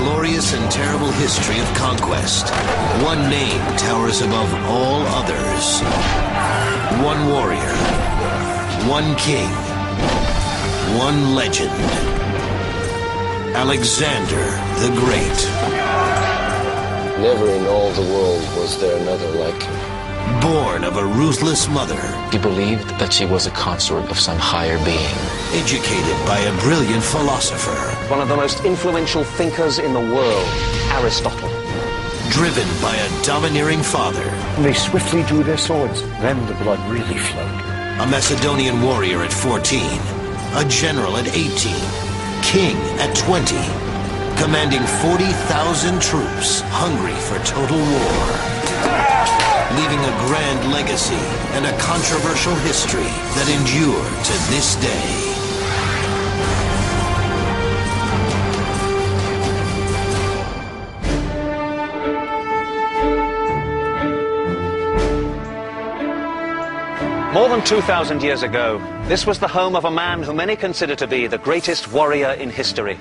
glorious and terrible history of conquest, one name towers above all others. One warrior, one king, one legend. Alexander the Great. Never in all the world was there another like him. Born of a ruthless mother. He believed that she was a consort of some higher being. Educated by a brilliant philosopher. One of the most influential thinkers in the world, Aristotle. Driven by a domineering father. They swiftly drew their swords. Then the blood really flowed. A Macedonian warrior at 14. A general at 18. King at 20. Commanding 40,000 troops, hungry for total war. Leaving a grand legacy and a controversial history that endure to this day. More than 2,000 years ago, this was the home of a man who many consider to be the greatest warrior in history.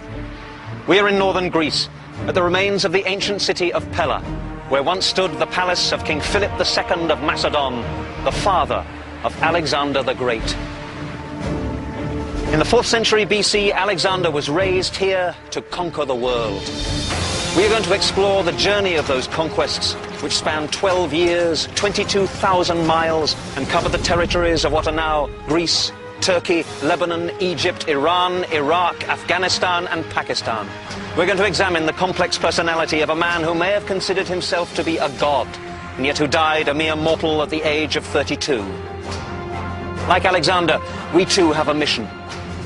We are in northern Greece, at the remains of the ancient city of Pella, where once stood the palace of King Philip II of Macedon, the father of Alexander the Great. In the 4th century BC, Alexander was raised here to conquer the world. We are going to explore the journey of those conquests, which spanned 12 years, 22,000 miles, and covered the territories of what are now Greece, Turkey, Lebanon, Egypt, Iran, Iraq, Afghanistan, and Pakistan. We're going to examine the complex personality of a man who may have considered himself to be a god, and yet who died a mere mortal at the age of 32. Like Alexander, we too have a mission: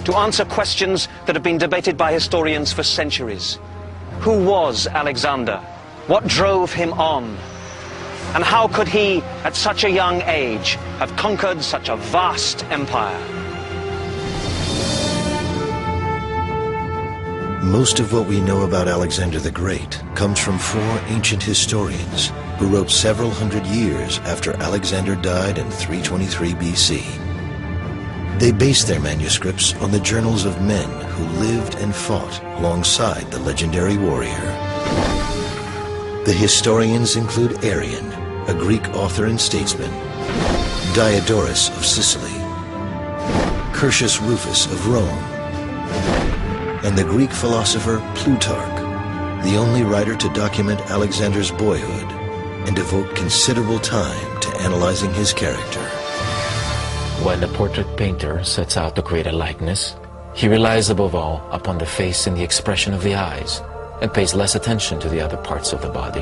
to answer questions that have been debated by historians for centuries. Who was Alexander? What drove him on? And how could he, at such a young age, have conquered such a vast empire? Most of what we know about Alexander the Great comes from 4 ancient historians who wrote several hundred years after Alexander died in 323 BC. They based their manuscripts on the journals of men who lived and fought alongside the legendary warrior. The historians include Arrian, a Greek author and statesman, Diodorus of Sicily, Curtius Rufus of Rome, and the Greek philosopher Plutarch, the only writer to document Alexander's boyhood and devote considerable time to analyzing his character. When the portrait painter sets out to create a likeness, he relies above all upon the face and the expression of the eyes, and pays less attention to the other parts of the body.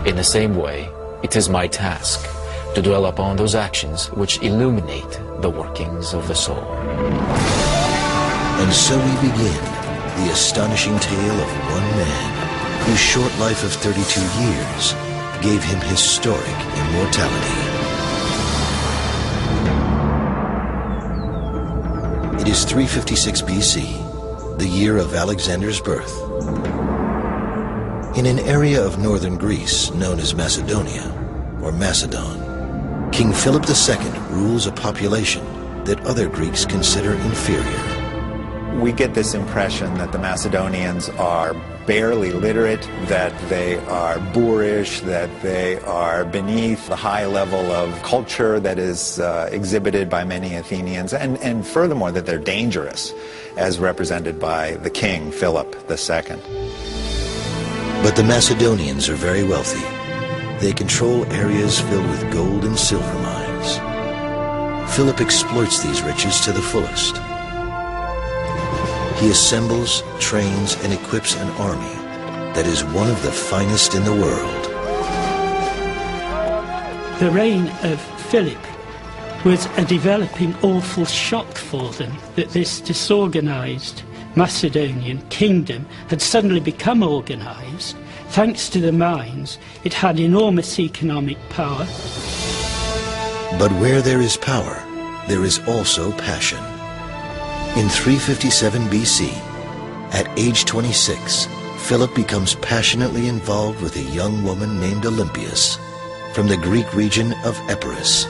In the same way, it is my task to dwell upon those actions which illuminate the workings of the soul. And so we begin the astonishing tale of one man whose short life of 32 years gave him historic immortality. It is 356 BC, the year of Alexander's birth. In an area of northern Greece known as Macedonia, or Macedon, King Philip II rules a population that other Greeks consider inferior. We get this impression that the Macedonians are barely literate, that they are boorish, that they are beneath the high level of culture that is exhibited by many Athenians, and furthermore that they're dangerous, as represented by the king, Philip II. But the Macedonians are very wealthy. They control areas filled with gold and silver mines. Philip exploits these riches to the fullest. He assembles, trains, and equips an army that is one of the finest in the world. The reign of Philip was a developing awful shock for them, that this disorganized Macedonian kingdom had suddenly become organized. Thanks to the mines, it had enormous economic power. But where there is power, there is also passion. In 357 BC, at age 26, Philip becomes passionately involved with a young woman named Olympias from the Greek region of Epirus.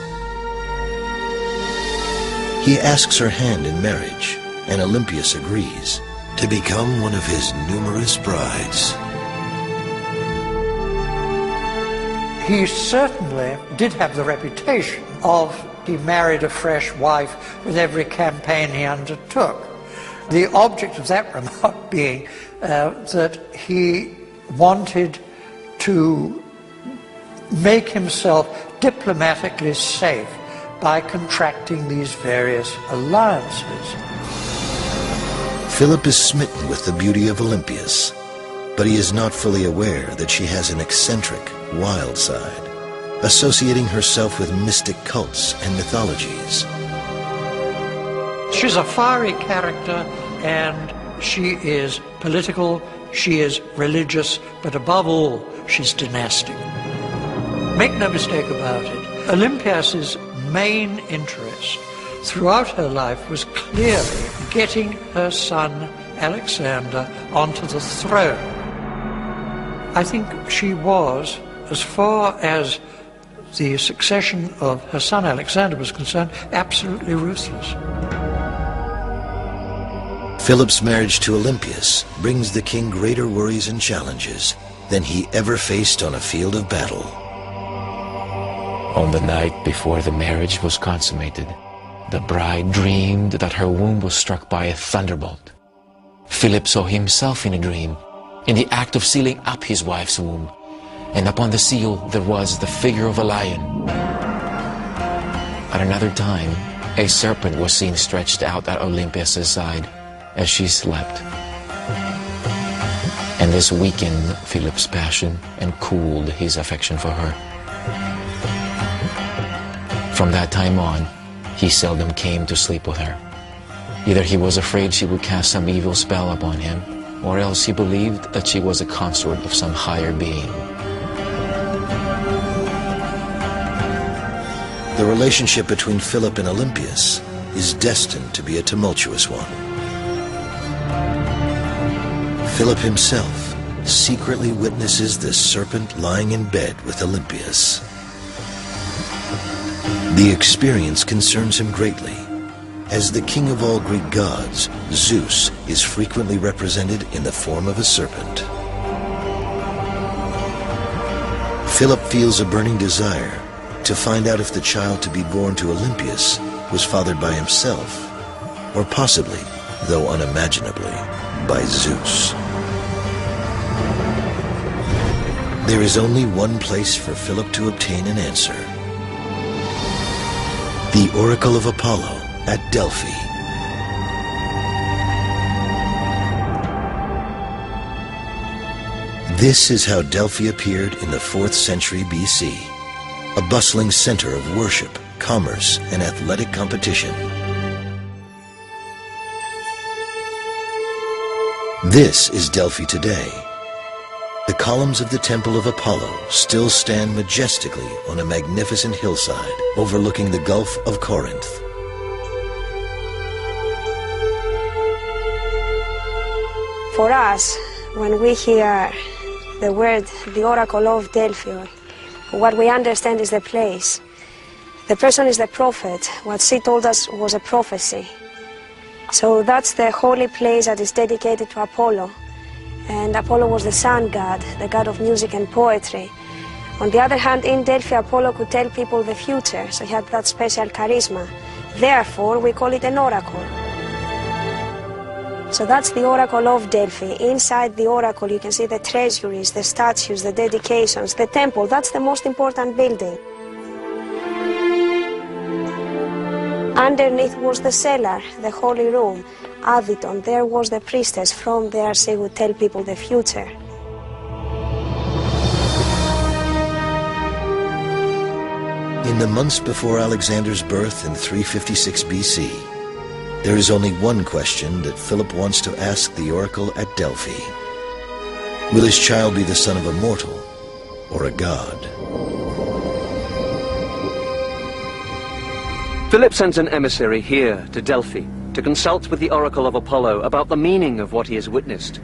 He asks her hand in marriage, and Olympias agrees to become one of his numerous brides. He certainly did have the reputation of he married a fresh wife with every campaign he undertook. The object of that remark being that he wanted to make himself diplomatically safe by contracting these various alliances. Philip is smitten with the beauty of Olympias, but he is not fully aware that she has an eccentric, wild side, associating herself with mystic cults and mythologies. She's a fiery character, and she is political, she is religious, but above all, she's dynastic. Make no mistake about it, Olympias's main interest throughout her life was clearly getting her son Alexander onto the throne. I think she was, as far as the succession of her son Alexander was concerned, absolutely ruthless. Philip's marriage to Olympias brings the king greater worries and challenges than he ever faced on a field of battle. On the night before the marriage was consummated, the bride dreamed that her womb was struck by a thunderbolt. Philip saw himself in a dream, in the act of sealing up his wife's womb, and upon the seal there was the figure of a lion. At another time, a serpent was seen stretched out at Olympias' side as she slept. And this weakened Philip's passion and cooled his affection for her. From that time on, he seldom came to sleep with her. Either he was afraid she would cast some evil spell upon him, or else he believed that she was a consort of some higher being. The relationship between Philip and Olympias is destined to be a tumultuous one. Philip himself secretly witnesses the serpent lying in bed with Olympias. The experience concerns him greatly. As the king of all Greek gods, Zeus is frequently represented in the form of a serpent. Philip feels a burning desire to find out if the child to be born to Olympias was fathered by himself, or possibly, though unimaginably, by Zeus. There is only one place for Philip to obtain an answer: the Oracle of Apollo at Delphi. This is how Delphi appeared in the 4th century BC, a bustling center of worship, commerce, and athletic competition. This is Delphi today. The columns of the Temple of Apollo still stand majestically on a magnificent hillside overlooking the Gulf of Corinth. For us, when we hear the word, the Oracle of Delphi, what we understand is the place. The person is the prophet. What she told us was a prophecy. So that's the holy place that is dedicated to Apollo. And Apollo was the sun god, the god of music and poetry. On the other hand, in Delphi, Apollo could tell people the future, so he had that special charisma. Therefore, we call it an oracle. So that's the Oracle of Delphi. Inside the oracle, you can see the treasuries, the statues, the dedications, the temple. That's the most important building. Underneath was the cellar, the holy room. Aviton, there was the priestess. From there she would tell people the future. In the months before Alexander's birth in 356 BC, there is only one question that Philip wants to ask the oracle at Delphi. Will his child be the son of a mortal or a god? Philip sends an emissary here to Delphi to consult with the Oracle of Apollo about the meaning of what he has witnessed.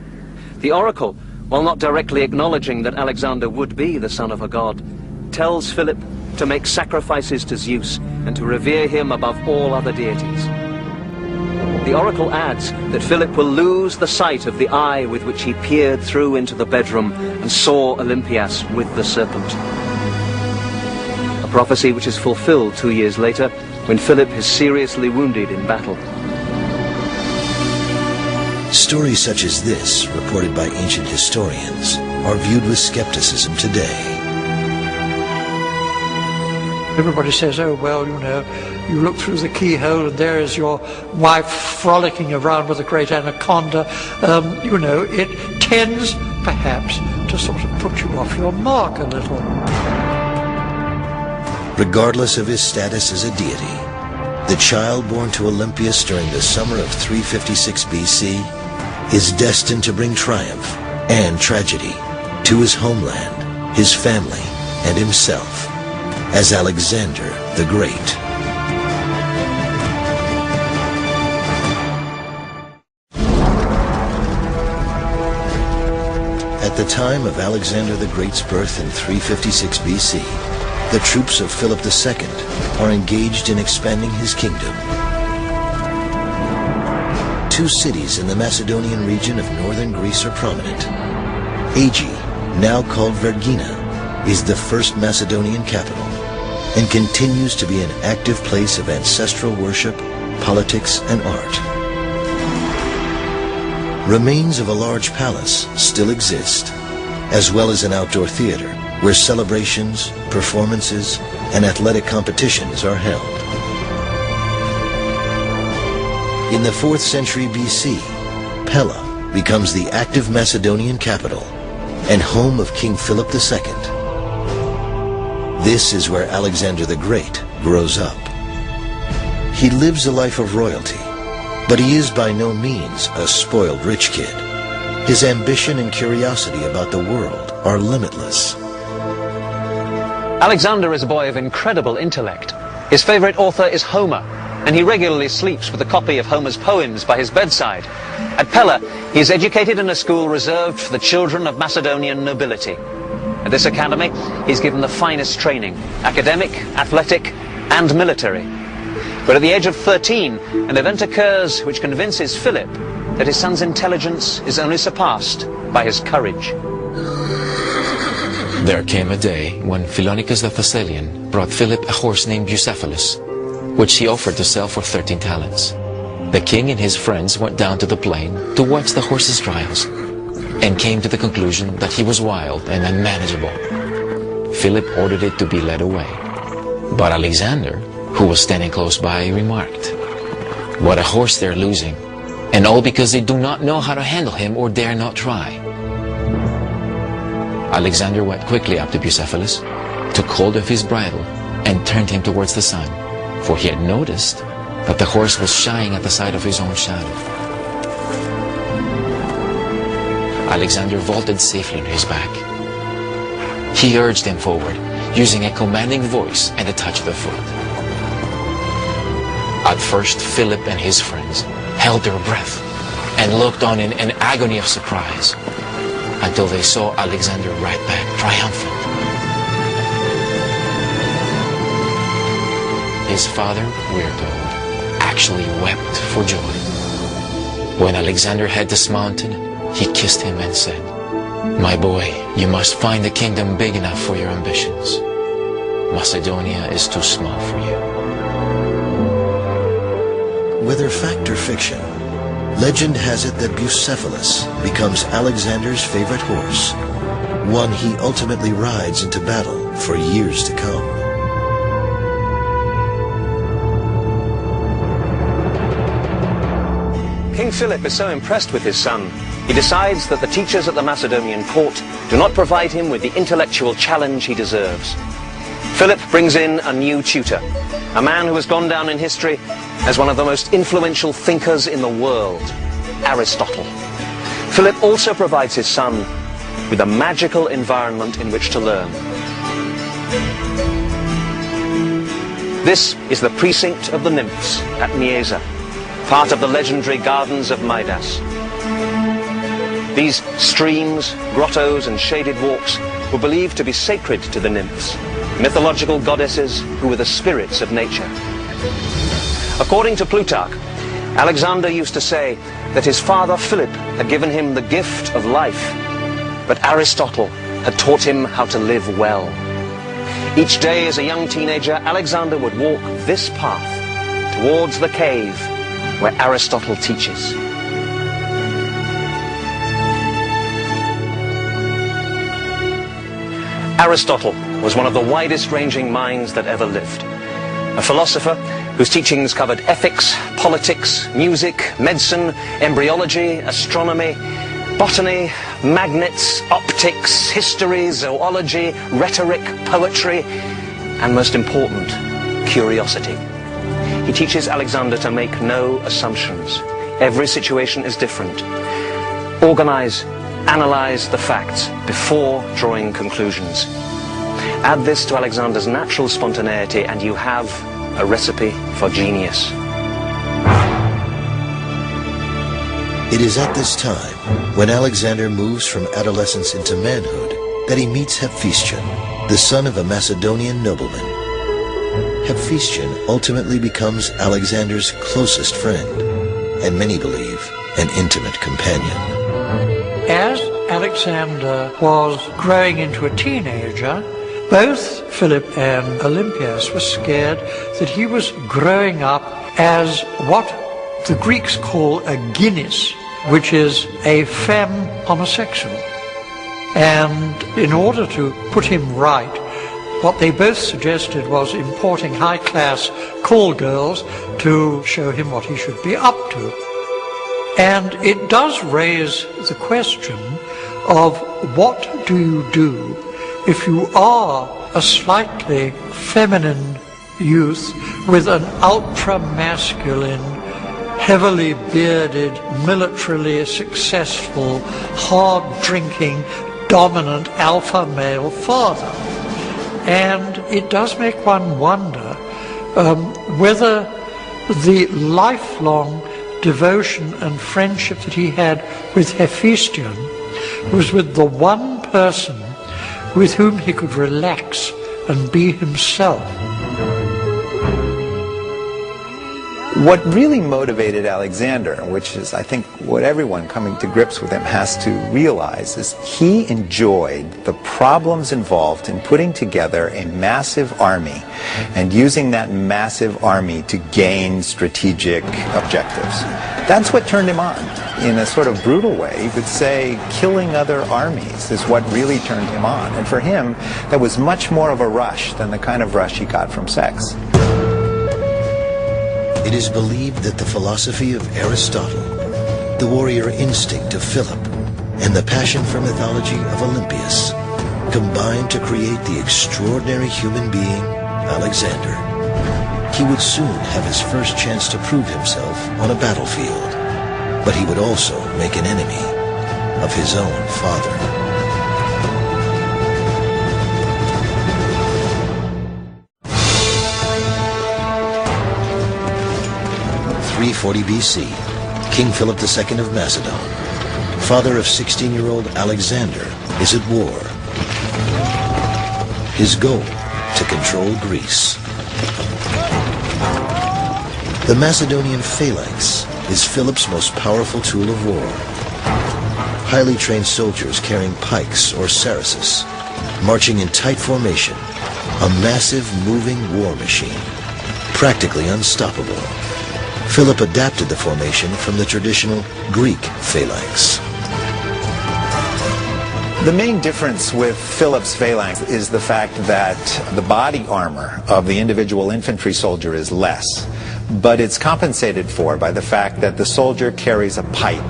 The oracle, while not directly acknowledging that Alexander would be the son of a god, tells Philip to make sacrifices to Zeus and to revere him above all other deities. The oracle adds that Philip will lose the sight of the eye with which he peered through into the bedroom and saw Olympias with the serpent. prophecy which is fulfilled 2 years later when Philip is seriously wounded in battle. Stories such as this, reported by ancient historians, are viewed with skepticism today. Everybody says, oh, well, you know, you look through the keyhole and there is your wife frolicking around with a great anaconda. You know, it tends, perhaps, to sort of put you off your mark a little. Regardless of his status as a deity, the child born to Olympias during the summer of 356 BC is destined to bring triumph and tragedy to his homeland, his family, and himself as Alexander the Great. At the time of Alexander the Great's birth in 356 BC, the troops of Philip II are engaged in expanding his kingdom. Two cities in the Macedonian region of northern Greece are prominent. Aegi, now called Vergina, is the first Macedonian capital and continues to be an active place of ancestral worship, politics, and art. Remains of a large palace still exist, as well as an outdoor theater where celebrations, performances, and athletic competitions are held. In the 4th century BC, Pella becomes the active Macedonian capital and home of King Philip II. This is where Alexander the Great grows up. He lives a life of royalty, but he is by no means a spoiled rich kid. His ambition and curiosity about the world are limitless. Alexander is a boy of incredible intellect. His favorite author is Homer, and he regularly sleeps with a copy of Homer's poems by his bedside. At Pella, he is educated in a school reserved for the children of Macedonian nobility. At this academy, he's given the finest training, academic, athletic, and military. But at the age of 13, an event occurs which convinces Philip that his son's intelligence is only surpassed by his courage. There came a day when Philonicus the Thessalian brought Philip a horse named Bucephalus, which he offered to sell for 13 talents. The king and his friends went down to the plain to watch the horse's trials, and came to the conclusion that he was wild and unmanageable. Philip ordered it to be led away. But Alexander, who was standing close by, remarked, "What a horse they're losing, and all because they do not know how to handle him or dare not try." Alexander went quickly up to Bucephalus, took hold of his bridle, and turned him towards the sun, for he had noticed that the horse was shying at the sight of his own shadow. Alexander vaulted safely on his back. He urged him forward, using a commanding voice and a touch of the foot. At first, Philip and his friends held their breath and looked on in an agony of surprise until they saw Alexander ride back triumphant. His father, we're told, actually wept for joy. When Alexander had dismounted, he kissed him and said, "My boy, you must find a kingdom big enough for your ambitions. Macedonia is too small for you." Whether fact or fiction, legend has it that Bucephalus becomes Alexander's favorite horse, one he ultimately rides into battle for years to come. King Philip is so impressed with his son, he decides that the teachers at the Macedonian court do not provide him with the intellectual challenge he deserves. Philip brings in a new tutor, a man who has gone down in history as one of the most influential thinkers in the world, Aristotle. Philip also provides his son with a magical environment in which to learn. This is the precinct of the nymphs at Niesa, part of the legendary gardens of Midas. These streams, grottos, and shaded walks were believed to be sacred to the nymphs, mythological goddesses who were the spirits of nature. According to Plutarch, Alexander used to say that his father Philip had given him the gift of life, but Aristotle had taught him how to live well. Each day as a young teenager, Alexander would walk this path towards the cave where Aristotle teaches. Aristotle was one of the widest-ranging minds that ever lived. A philosopher whose teachings covered ethics, politics, music, medicine, embryology, astronomy, botany, magnets, optics, history, zoology, rhetoric, poetry, and most important, curiosity. He teaches Alexander to make no assumptions. Every situation is different. Organize, analyze the facts before drawing conclusions. Add this to Alexander's natural spontaneity and you have a recipe for genius. It is at this time, when Alexander moves from adolescence into manhood, that he meets Hephaestion, the son of a Macedonian nobleman. Hephaestion ultimately becomes Alexander's closest friend, and many believe an intimate companion. As Alexander was growing into a teenager, both Philip and Olympias were scared that he was growing up as what the Greeks call a guinness, which is a femme homosexual. And in order to put him right, what they both suggested was importing high-class call girls to show him what he should be up to. And it does raise the question of what do you do if you are a slightly feminine youth with an ultra-masculine, heavily bearded, militarily successful, hard-drinking, dominant alpha male father. And it does make one wonder whether the lifelong devotion and friendship that he had with Hephaestion was with the one person with whom he could relax and be himself. What really motivated Alexander, which is, I think, what everyone coming to grips with him has to realize, is he enjoyed the problems involved in putting together a massive army and using that massive army to gain strategic objectives. That's what turned him on. In a sort of brutal way, you could say killing other armies is what really turned him on. And for him, that was much more of a rush than the kind of rush he got from sex. It is believed that the philosophy of Aristotle, the warrior instinct of Philip, and the passion for mythology of Olympias combined to create the extraordinary human being, Alexander. He would soon have his first chance to prove himself on a battlefield, but he would also make an enemy of his own father. 340 BC, King Philip II of Macedon, father of 16-year-old Alexander, is at war. His goal, to control Greece. The Macedonian phalanx is Philip's most powerful tool of war. Highly trained soldiers carrying pikes or sarissas, marching in tight formation, a massive moving war machine, practically unstoppable. Philip adapted the formation from the traditional Greek phalanx. The main difference with Philip's phalanx is the fact that the body armor of the individual infantry soldier is less, but it's compensated for by the fact that the soldier carries a pike.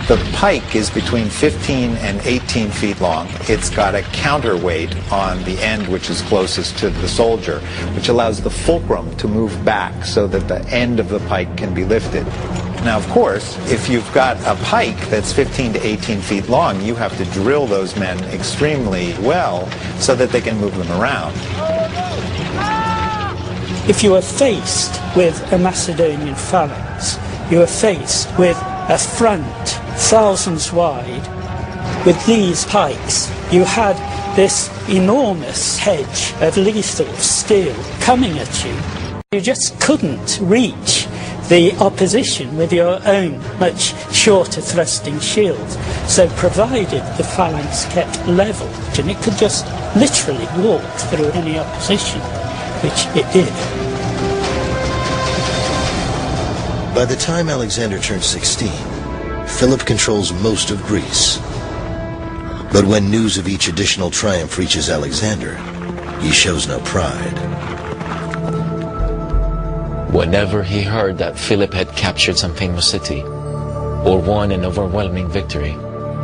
The pike is between 15 and 18 feet long. It's got a counterweight on the end which is closest to the soldier, which allows the fulcrum to move back so that the end of the pike can be lifted. Now, of course, if you've got a pike that's 15 to 18 feet long, you have to drill those men extremely well so that they can move them around. If you are faced with a Macedonian phalanx, you are faced with a front thousands wide with these pikes. You had this enormous hedge of lethal steel coming at you. You just couldn't reach the opposition with your own much shorter thrusting shields, so provided the phalanx kept level, and it could just literally walk through any opposition, which it did. By the time Alexander turns 16, Philip controls most of Greece. But when news of each additional triumph reaches Alexander, he shows no pride. Whenever he heard that Philip had captured some famous city or won an overwhelming victory,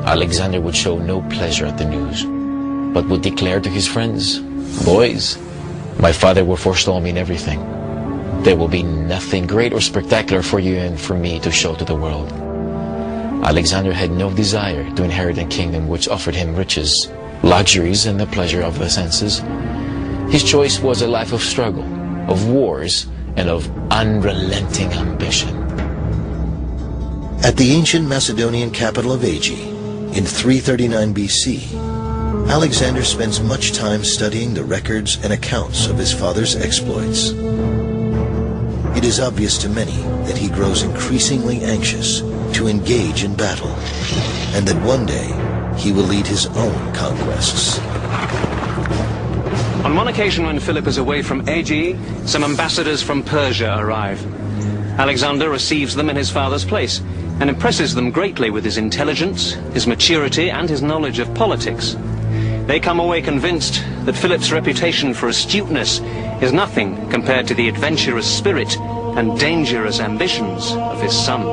Alexander would show no pleasure at the news, but would declare to his friends, "Boys, my father will forestall me in everything. There will be nothing great or spectacular for you and for me to show to the world." Alexander had no desire to inherit a kingdom which offered him riches, luxuries, and the pleasure of the senses. His choice was a life of struggle, of wars, and of unrelenting ambition. At the ancient Macedonian capital of Aegae, in 339 BC, Alexander spends much time studying the records and accounts of his father's exploits. It is obvious to many that he grows increasingly anxious to engage in battle, and that one day he will lead his own conquests. On one occasion when Philip is away from Aegae, some ambassadors from Persia arrive. Alexander receives them in his father's place and impresses them greatly with his intelligence, his maturity, and his knowledge of politics. They come away convinced that Philip's reputation for astuteness is nothing compared to the adventurous spirit and dangerous ambitions of his son.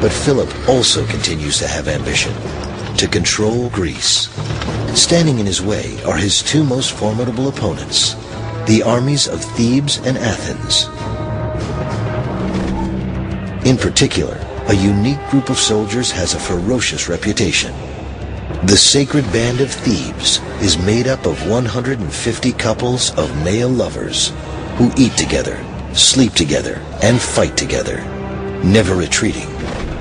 But Philip also continues to have ambition, to control Greece. Standing in his way are his two most formidable opponents, the armies of Thebes and Athens. In particular, a unique group of soldiers has a ferocious reputation. The sacred band of Thebes is made up of 150 couples of male lovers who eat together, sleep together, and fight together, never retreating,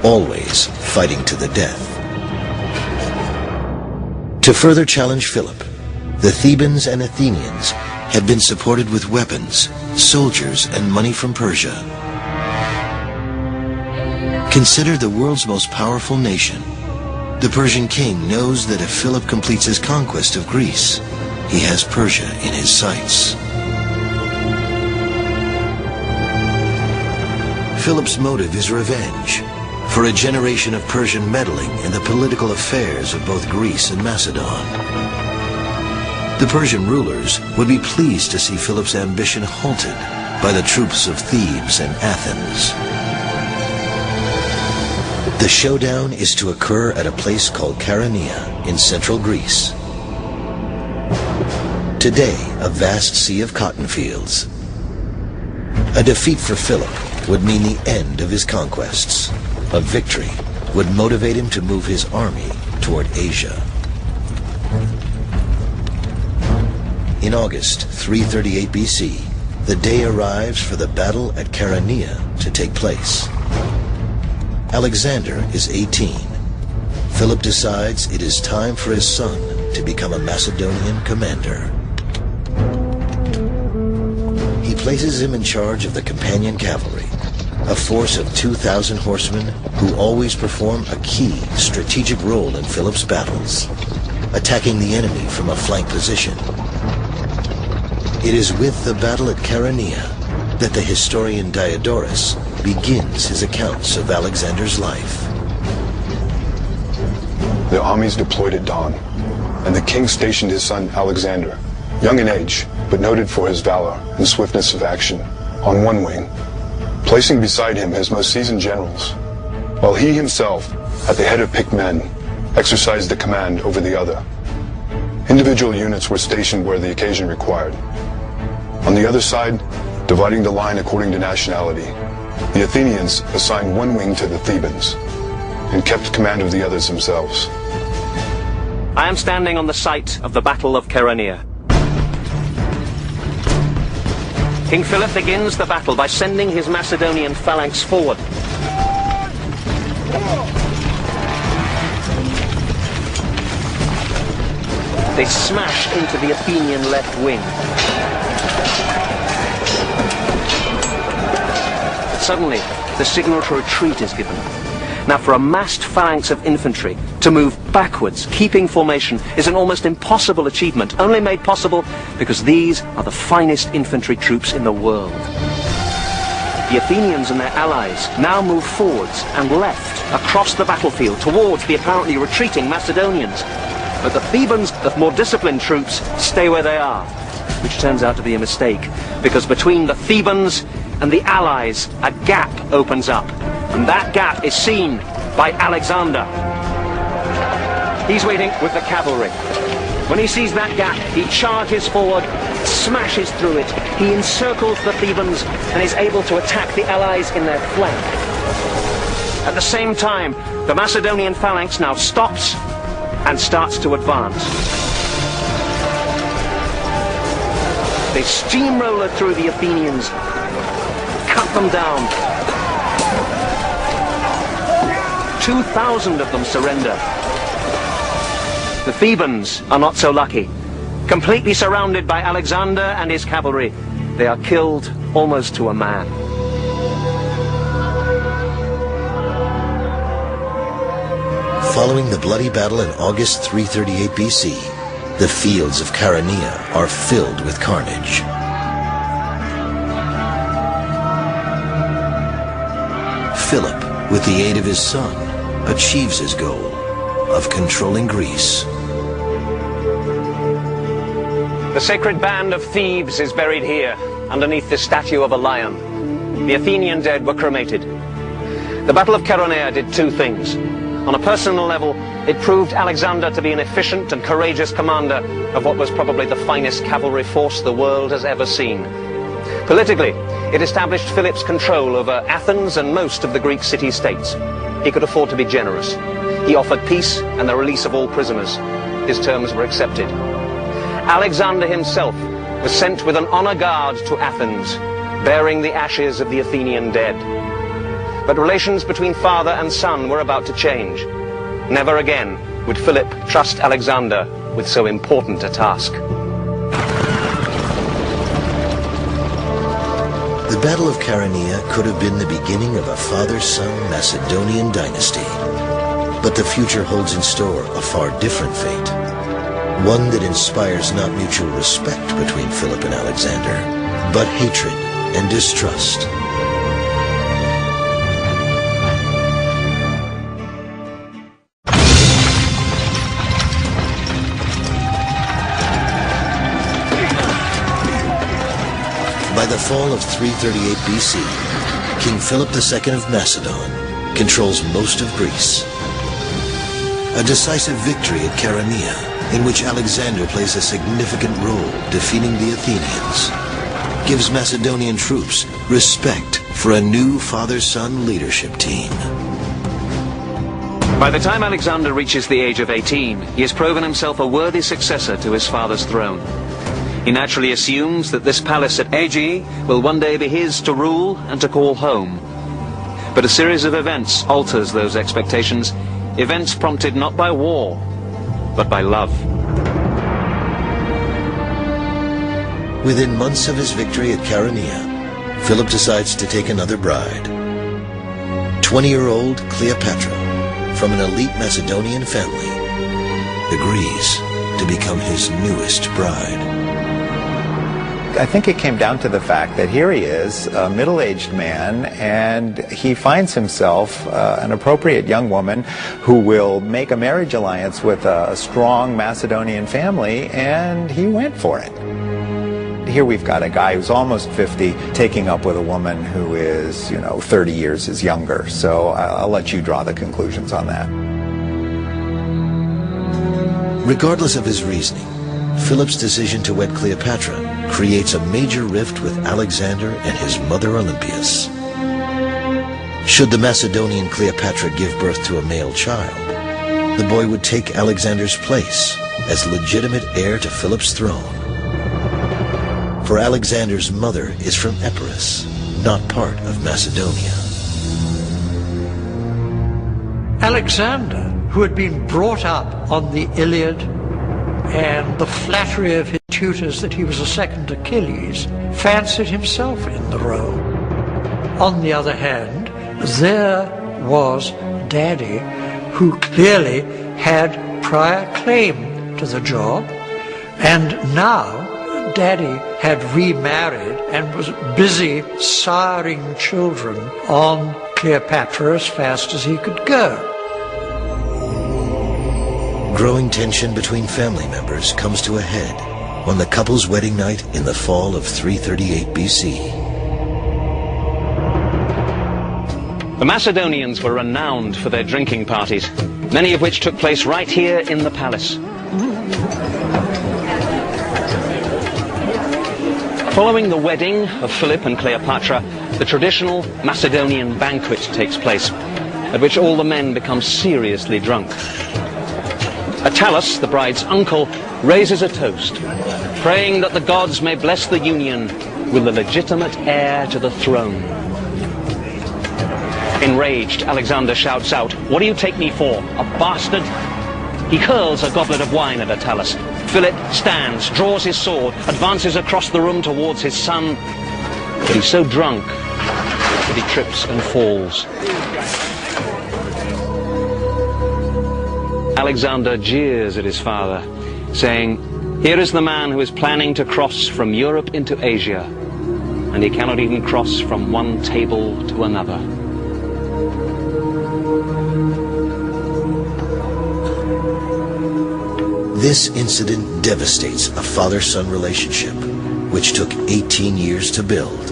always fighting to the death. To further challenge Philip, the Thebans and Athenians had been supported with weapons, soldiers, and money from Persia. Considered the world's most powerful nation, the Persian king knows that if Philip completes his conquest of Greece, he has Persia in his sights. Philip's motive is revenge for a generation of Persian meddling in the political affairs of both Greece and Macedon. The Persian rulers would be pleased to see Philip's ambition halted by the troops of Thebes and Athens. The showdown is to occur at a place called Chaeronea in central Greece. Today, a vast sea of cotton fields. A defeat for Philip would mean the end of his conquests. A victory would motivate him to move his army toward Asia. In August 338 BC, the day arrives for the battle at Chaeronea to take place. Alexander is 18. Philip decides it is time for his son to become a Macedonian commander. He places him in charge of the companion cavalry, a force of 2,000 horsemen who always perform a key strategic role in Philip's battles, attacking the enemy from a flank position. It is with the battle at Chaeronea that the historian Diodorus begins his accounts of Alexander's life. The armies deployed at dawn, and the king stationed his son Alexander, young in age, but noted for his valor and swiftness of action, on one wing, placing beside him his most seasoned generals, while he himself, at the head of picked men, exercised the command over the other. Individual units were stationed where the occasion required. On the other side, dividing the line according to nationality, the Athenians assigned one wing to the Thebans and kept command of the others themselves. I am standing on the site of the Battle of Chaeronea. King Philip begins the battle by sending his Macedonian phalanx forward. They smash into the Athenian left wing. suddenly the signal to retreat is given. Now, for a massed phalanx of infantry to move backwards, keeping formation, is an almost impossible achievement, only made possible because these are the finest infantry troops in the world. The Athenians and their allies now move forwards and left across the battlefield towards the apparently retreating Macedonians. But the Thebans, the more disciplined troops, stay where they are, which turns out to be a mistake, because between the Thebans and the allies, a gap opens up. And that gap is seen by Alexander. He's waiting with the cavalry. When he sees that gap, he charges forward, smashes through it. He encircles the Thebans and is able to attack the allies in their flank. At the same time, the Macedonian phalanx now stops and starts to advance. They steamroller through the Athenians, cut them down. 2,000 of them surrender. The Thebans are not so lucky. Completely surrounded by Alexander and his cavalry, they are killed almost to a man. Following the bloody battle in August 338 BC, the fields of Chaeronea are filled with carnage. Philip, with the aid of his son, achieves his goal of controlling Greece. The sacred band of Thebes is buried here, underneath the statue of a lion. The Athenian dead were cremated. The Battle of Chaeronea did two things. On a personal level, it proved Alexander to be an efficient and courageous commander of what was probably the finest cavalry force the world has ever seen. Politically, it established Philip's control over Athens and most of the Greek city-states. He could afford to be generous. He offered peace and the release of all prisoners. His terms were accepted. Alexander himself was sent with an honor guard to Athens, bearing the ashes of the Athenian dead. But relations between father and son were about to change. Never again would Philip trust Alexander with so important a task. The Battle of Chaeronea could have been the beginning of a father-son Macedonian dynasty. But the future holds in store a far different fate. One that inspires not mutual respect between Philip and Alexander, but hatred and distrust. By the fall of 338 BC, King Philip II of Macedon controls most of Greece. A decisive victory at Chaeronea, in which Alexander plays a significant role defeating the Athenians, gives Macedonian troops respect for a new father-son leadership team. By the time Alexander reaches the age of 18, he has proven himself a worthy successor to his father's throne. He naturally assumes that this palace at Aegae will one day be his to rule and to call home. But a series of events alters those expectations, events prompted not by war, but by love. Within months of his victory at Chaeronea, Philip decides to take another bride. 20-year-old Cleopatra, from an elite Macedonian family, agrees to become his newest bride. I think it came down to the fact that here he is, a middle-aged man, and he finds himself an appropriate young woman who will make a marriage alliance with a strong Macedonian family, and he went for it. Here we've got a guy who's almost 50 taking up with a woman who is, 30 years his younger. So I'll let you draw the conclusions on that. Regardless of his reasoning, Philip's decision to wed Cleopatra creates a major rift with Alexander and his mother Olympias. Should the Macedonian Cleopatra give birth to a male child, the boy would take Alexander's place as legitimate heir to Philip's throne. For Alexander's mother is from Epirus, not part of Macedonia. Alexander, who had been brought up on the Iliad and the flattery of his tutors that he was a second Achilles, fancied himself in the role. on the other hand, there was Daddy, who clearly had prior claim to the job, and now Daddy had remarried and was busy siring children on Cleopatra as fast as he could go. Growing tension between family members comes to a head on the couple's wedding night in the fall of 338 BC. The Macedonians were renowned for their drinking parties, many of which took place right here in the palace. Following the wedding of Philip and Cleopatra, the traditional Macedonian banquet takes place, at which all the men become seriously drunk. Attalus, the bride's uncle, raises a toast, praying that the gods may bless the union with the legitimate heir to the throne. Enraged, Alexander shouts out, "What do you take me for, a bastard?" He hurls a goblet of wine at Attalus. Philip stands, draws his sword, advances across the room towards his son, but he's so drunk that he trips and falls. Alexander jeers at his father, saying, "Here is the man who is planning to cross from Europe into Asia, and he cannot even cross from one table to another." This incident devastates a father-son relationship, which took 18 years to build.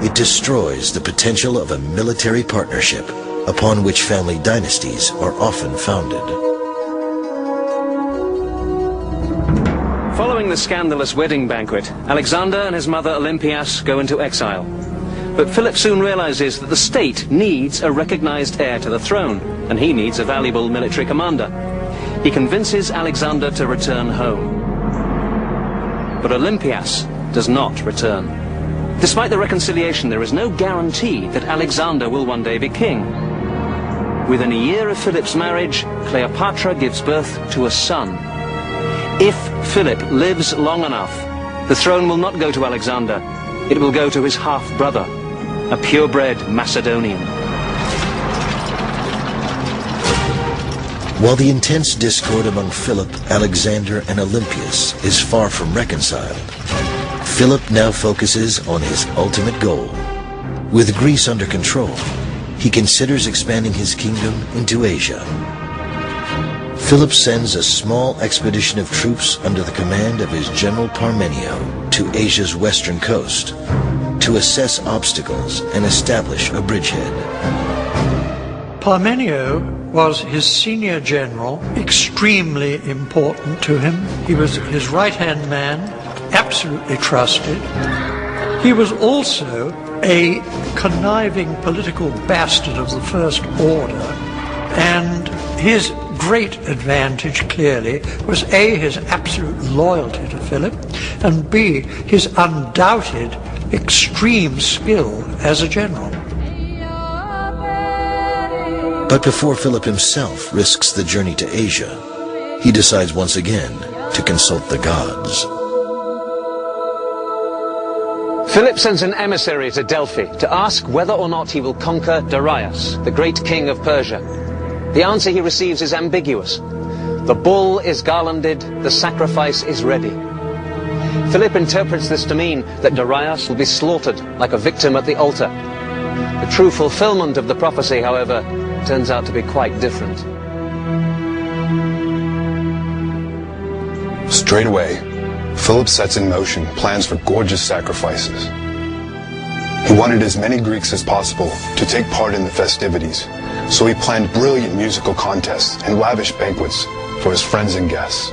It destroys the potential of a military partnership upon which family dynasties are often founded. Following the scandalous wedding banquet, Alexander and his mother Olympias go into exile. But Philip soon realizes that the state needs a recognized heir to the throne, and he needs a valuable military commander. He convinces Alexander to return home. But Olympias does not return. Despite the reconciliation, there is no guarantee that Alexander will one day be king. Within a year of Philip's marriage, Cleopatra gives birth to a son. If Philip lives long enough, the throne will not go to Alexander. It will go to his half-brother, a purebred Macedonian. While the intense discord among Philip, Alexander, and Olympias is far from reconciled, Philip now focuses on his ultimate goal. With Greece under control, he considers expanding his kingdom into Asia. Philip sends a small expedition of troops under the command of his general Parmenio to Asia's western coast to assess obstacles and establish a bridgehead. Parmenio was his senior general, extremely important to him. He was his right-hand man, absolutely trusted. He was also a conniving political bastard of the first order, and his great advantage, clearly, was A, his absolute loyalty to Philip, and B, his undoubted extreme skill as a general. But before Philip himself risks the journey to Asia, he decides once again to consult the gods. Philip sends an emissary to Delphi to ask whether or not he will conquer Darius, the great king of Persia. The answer he receives is ambiguous. The bull is garlanded, the sacrifice is ready. Philip interprets this to mean that Darius will be slaughtered like a victim at the altar. The true fulfillment of the prophecy, however, turns out to be quite different. Straight away, Philip sets in motion plans for gorgeous sacrifices. He wanted as many Greeks as possible to take part in the festivities, so he planned brilliant musical contests and lavish banquets for his friends and guests.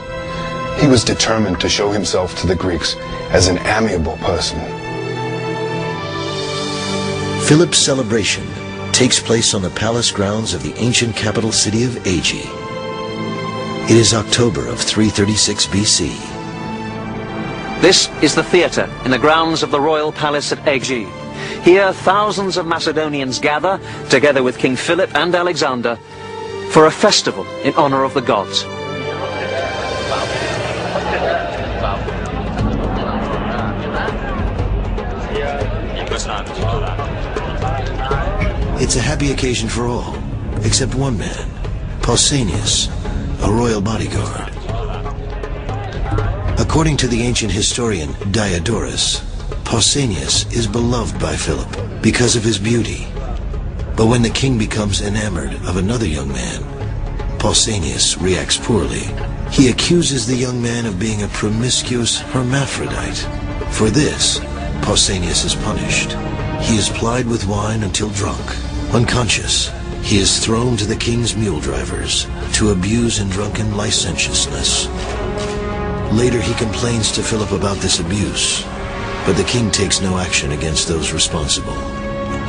He was determined to show himself to the Greeks as an amiable person. Philip's celebration takes place on the palace grounds of the ancient capital city of Aegae. It is October of 336 BC. This is the theatre in the grounds of the royal palace at Aegae. Here, thousands of Macedonians gather, together with King Philip and Alexander, for a festival in honor of the gods. It's a happy occasion for all, except one man, Pausanias, a royal bodyguard. According to the ancient historian Diodorus, Pausanias is beloved by Philip because of his beauty. But when the king becomes enamored of another young man, Pausanias reacts poorly. He accuses the young man of being a promiscuous hermaphrodite. For this, Pausanias is punished. He is plied with wine until drunk. Unconscious, he is thrown to the king's mule drivers to abuse in drunken licentiousness. Later he complains to Philip about this abuse, but the king takes no action against those responsible.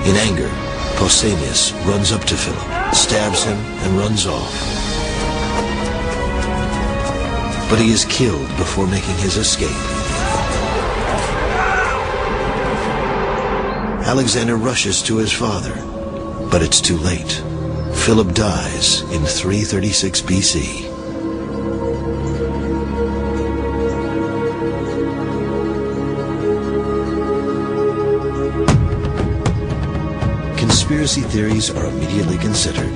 In anger, Pausanias runs up to Philip, stabs him, and runs off. But he is killed before making his escape. Alexander rushes to his father, but it's too late. Philip dies in 336 BC. Conspiracy theories are immediately considered.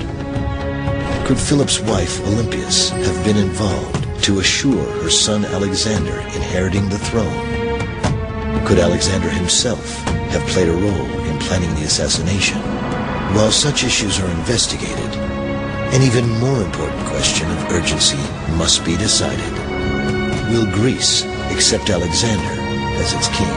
Could Philip's wife, Olympias, have been involved to assure her son Alexander inheriting the throne? Could Alexander himself have played a role in planning the assassination? While such issues are investigated, an even more important question of urgency must be decided. Will Greece accept Alexander as its king?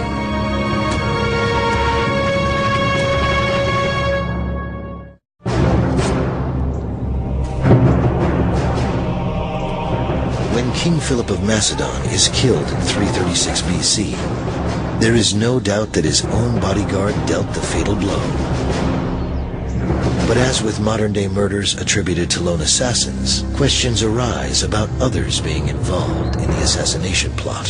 When King Philip of Macedon is killed in 336 BC, there is no doubt that his own bodyguard dealt the fatal blow. But as with modern-day murders attributed to lone assassins, questions arise about others being involved in the assassination plot.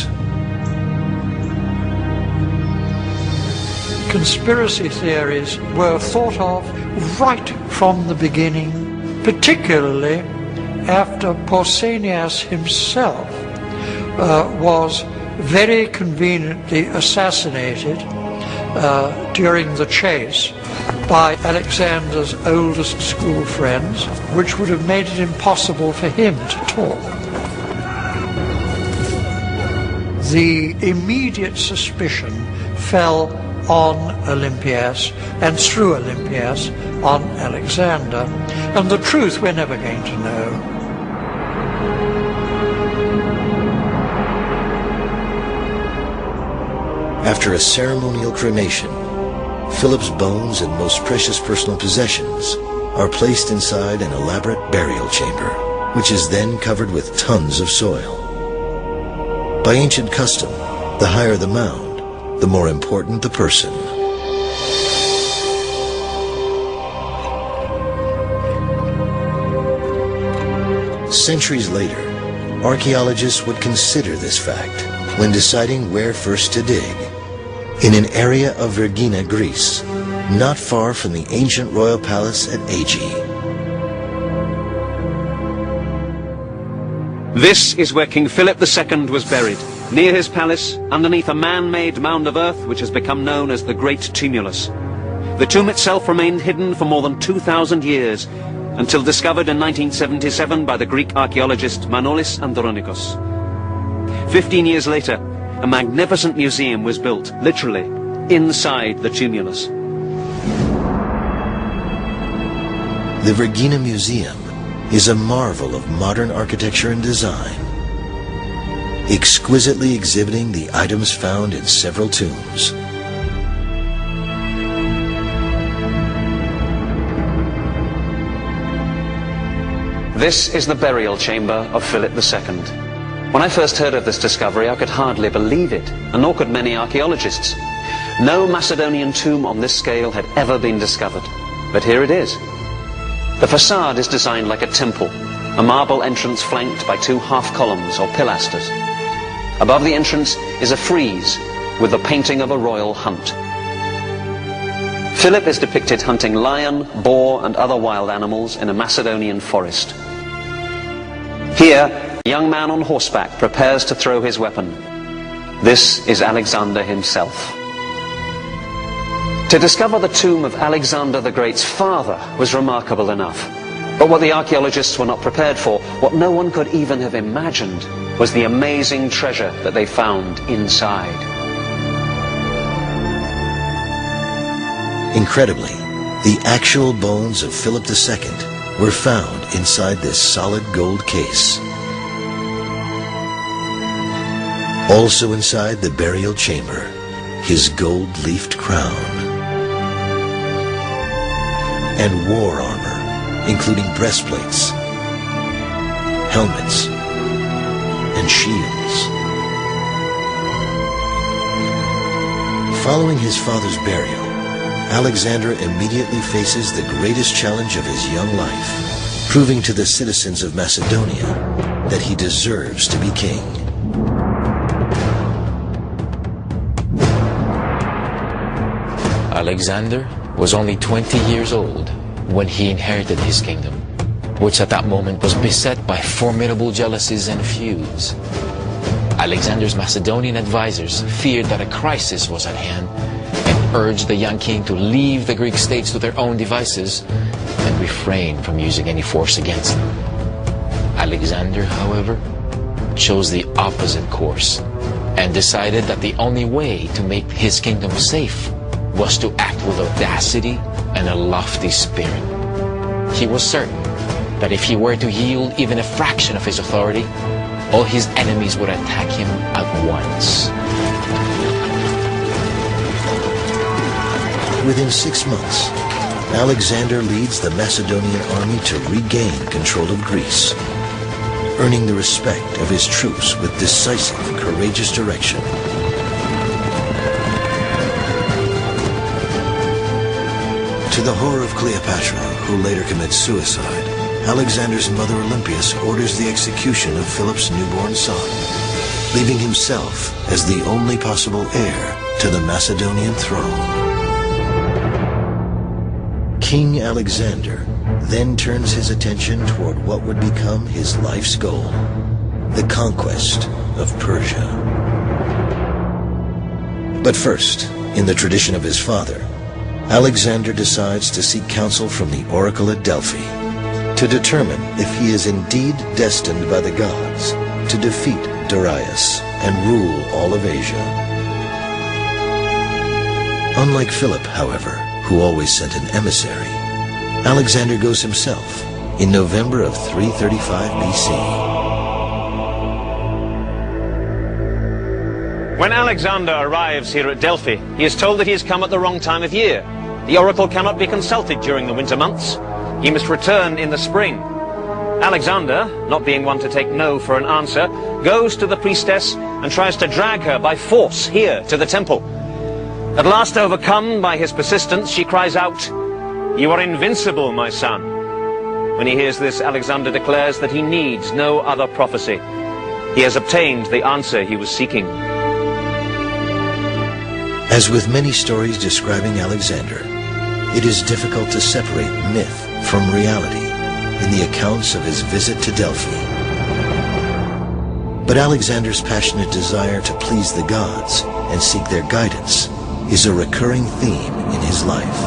Conspiracy theories were thought of right from the beginning, particularly after Pausanias himself was very conveniently assassinated during the chase by Alexander's oldest school friends, which would have made it impossible for him to talk. The immediate suspicion fell on Olympias, and through Olympias on Alexander, and the truth we're never going to know. After a ceremonial cremation, Philip's bones and most precious personal possessions are placed inside an elaborate burial chamber, which is then covered with tons of soil. By ancient custom, the higher the mound, the more important the person. Centuries later, archaeologists would consider this fact when deciding where first to dig. In an area of Vergina, Greece, not far from the ancient royal palace at Aegi. This is where King Philip II was buried, near his palace, underneath a man-made mound of earth which has become known as the Great Tumulus. The tomb itself remained hidden for more than 2,000 years, until discovered in 1977 by the Greek archaeologist Manolis Andronikos. 15 years later, a magnificent museum was built, literally, inside the tumulus. The Vergina Museum is a marvel of modern architecture and design, exquisitely exhibiting the items found in several tombs. This is the burial chamber of Philip II. When I first heard of this discovery, I could hardly believe it, and nor could many archaeologists. No Macedonian tomb on this scale had ever been discovered, but here it is. The facade is designed like a temple, a marble entrance flanked by two half columns or pilasters. Above the entrance is a frieze with the painting of a royal hunt. Philip is depicted hunting lion, boar, and other wild animals in a Macedonian forest. Here, a young man on horseback prepares to throw his weapon. This is Alexander himself. To discover the tomb of Alexander the Great's father was remarkable enough. But what the archaeologists were not prepared for, what no one could even have imagined, was the amazing treasure that they found inside. Incredibly, the actual bones of Philip II were found inside this solid gold case. Also inside the burial chamber, his gold-leafed crown and war armor, including breastplates, helmets, and shields. Following his father's burial, Alexander immediately faces the greatest challenge of his young life, proving to the citizens of Macedonia that he deserves to be king. Alexander was only 20 years old when he inherited his kingdom, which at that moment was beset by formidable jealousies and feuds. Alexander's Macedonian advisors feared that a crisis was at hand and urged the young king to leave the Greek states to their own devices and refrain from using any force against them. Alexander, however, chose the opposite course and decided that the only way to make his kingdom safe was to act with audacity and a lofty spirit. He was certain that if he were to yield even a fraction of his authority, all his enemies would attack him at once. Within 6 months, Alexander leads the Macedonian army to regain control of Greece, earning the respect of his troops with decisive, courageous direction. To the horror of Cleopatra, who later commits suicide, Alexander's mother Olympias orders the execution of Philip's newborn son, leaving himself as the only possible heir to the Macedonian throne. King Alexander then turns his attention toward what would become his life's goal, the conquest of Persia. But first, in the tradition of his father, Alexander decides to seek counsel from the oracle at Delphi to determine if he is indeed destined by the gods to defeat Darius and rule all of Asia. Unlike Philip, however, who always sent an emissary, Alexander goes himself in November of 335 BC. When Alexander arrives here at Delphi, he is told that he has come at the wrong time of year. The oracle cannot be consulted during the winter months. He must return in the spring. Alexander, not being one to take no for an answer, goes to the priestess and tries to drag her by force here to the temple. At last, overcome by his persistence, she cries out, "You are invincible, my son." When he hears this, Alexander declares that he needs no other prophecy. He has obtained the answer he was seeking. As with many stories describing Alexander, it is difficult to separate myth from reality in the accounts of his visit to Delphi. But Alexander's passionate desire to please the gods and seek their guidance is a recurring theme in his life.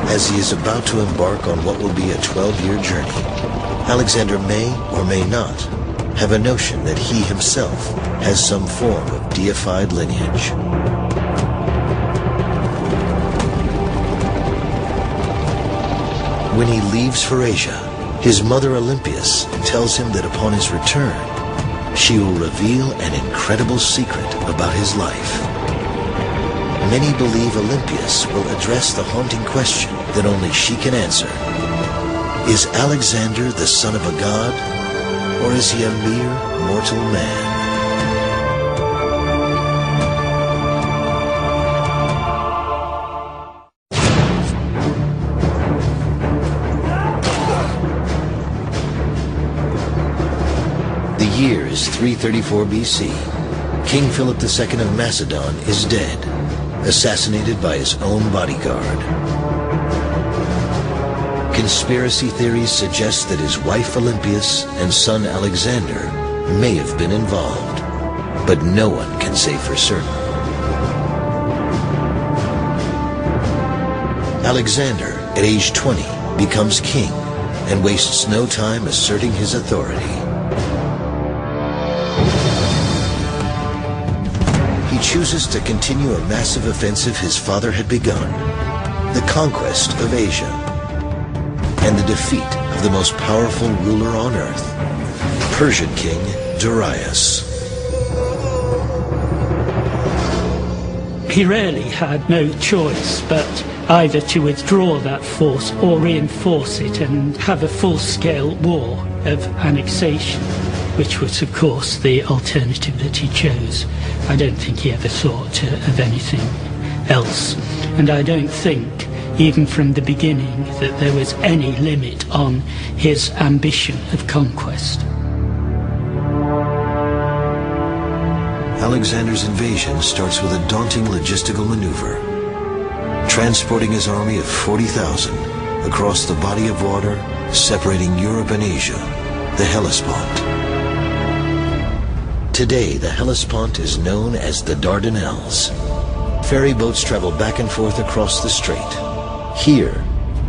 As he is about to embark on what will be a 12-year journey, Alexander may or may not have a notion that he himself has some form of deified lineage. When he leaves for Asia, his mother Olympias tells him that upon his return, she will reveal an incredible secret about his life. Many believe Olympias will address the haunting question that only she can answer. Is Alexander the son of a god, or is he a mere mortal man? The year is 334 BC. King Philip II of Macedon is dead, assassinated by his own bodyguard. Conspiracy theories suggest that his wife Olympias and son Alexander may have been involved, but no one can say for certain. Alexander, at age 20, becomes king and wastes no time asserting his authority. He chooses to continue a massive offensive his father had begun, the conquest of Asia, and the defeat of the most powerful ruler on earth, Persian king Darius. He really had no choice but either to withdraw that force or reinforce it and have a full-scale war of annexation, which was, of course, the alternative that he chose. I don't think he ever thought of anything else, and I don't think, even from the beginning, that there was any limit on his ambition of conquest. Alexander's invasion starts with a daunting logistical maneuver, transporting his army of 40,000 across the body of water separating Europe and Asia, the Hellespont. Today, the Hellespont is known as the Dardanelles. Ferry boats travel back and forth across the strait. Here,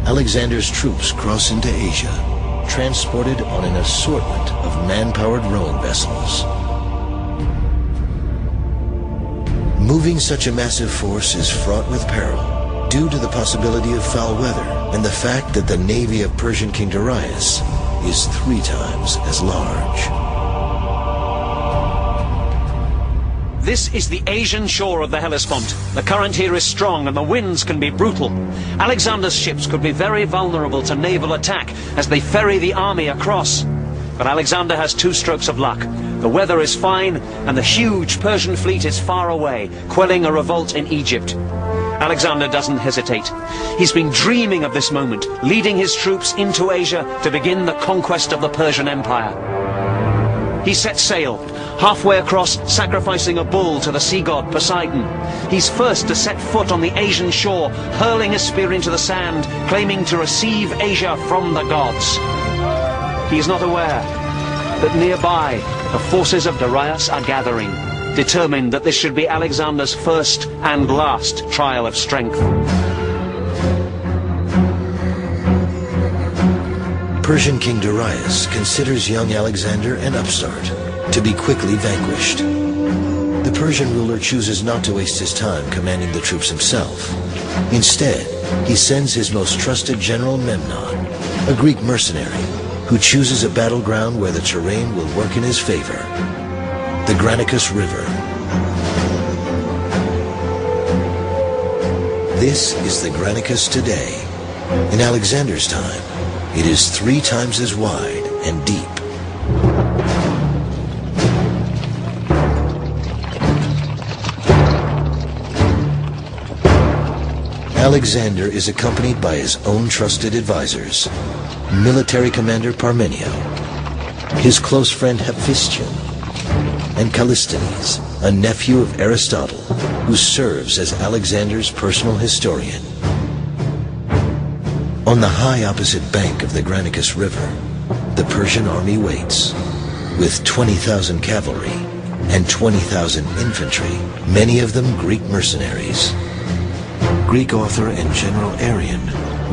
Alexander's troops cross into Asia, transported on an assortment of man-powered rowing vessels. Moving such a massive force is fraught with peril due to the possibility of foul weather and the fact that the navy of Persian King Darius is 3 times as large. This is the Asian shore of the Hellespont. The current here is strong and the winds can be brutal. Alexander's ships could be very vulnerable to naval attack as they ferry the army across. But Alexander has 2 strokes of luck. The weather is fine and the huge Persian fleet is far away, quelling a revolt in Egypt. Alexander doesn't hesitate. He's been dreaming of this moment, leading his troops into Asia to begin the conquest of the Persian Empire. He sets sail, halfway across, sacrificing a bull to the sea god Poseidon. He's first to set foot on the Asian shore, hurling a spear into the sand, claiming to receive Asia from the gods. He is not aware that nearby the forces of Darius are gathering, determined that this should be Alexander's first and last trial of strength. Persian King Darius considers young Alexander an upstart, to be quickly vanquished. The Persian ruler chooses not to waste his time commanding the troops himself. Instead, he sends his most trusted general Memnon, a Greek mercenary, who chooses a battleground where the terrain will work in his favor, the Granicus River. This is the Granicus today. In Alexander's time, it is 3 times as wide and deep. Alexander is accompanied by his own trusted advisors, military commander Parmenio, his close friend Hephaestion, and Callisthenes, a nephew of Aristotle, who serves as Alexander's personal historian. On the high opposite bank of the Granicus River, the Persian army waits, with 20,000 cavalry and 20,000 infantry, many of them Greek mercenaries. Greek author and General Arrian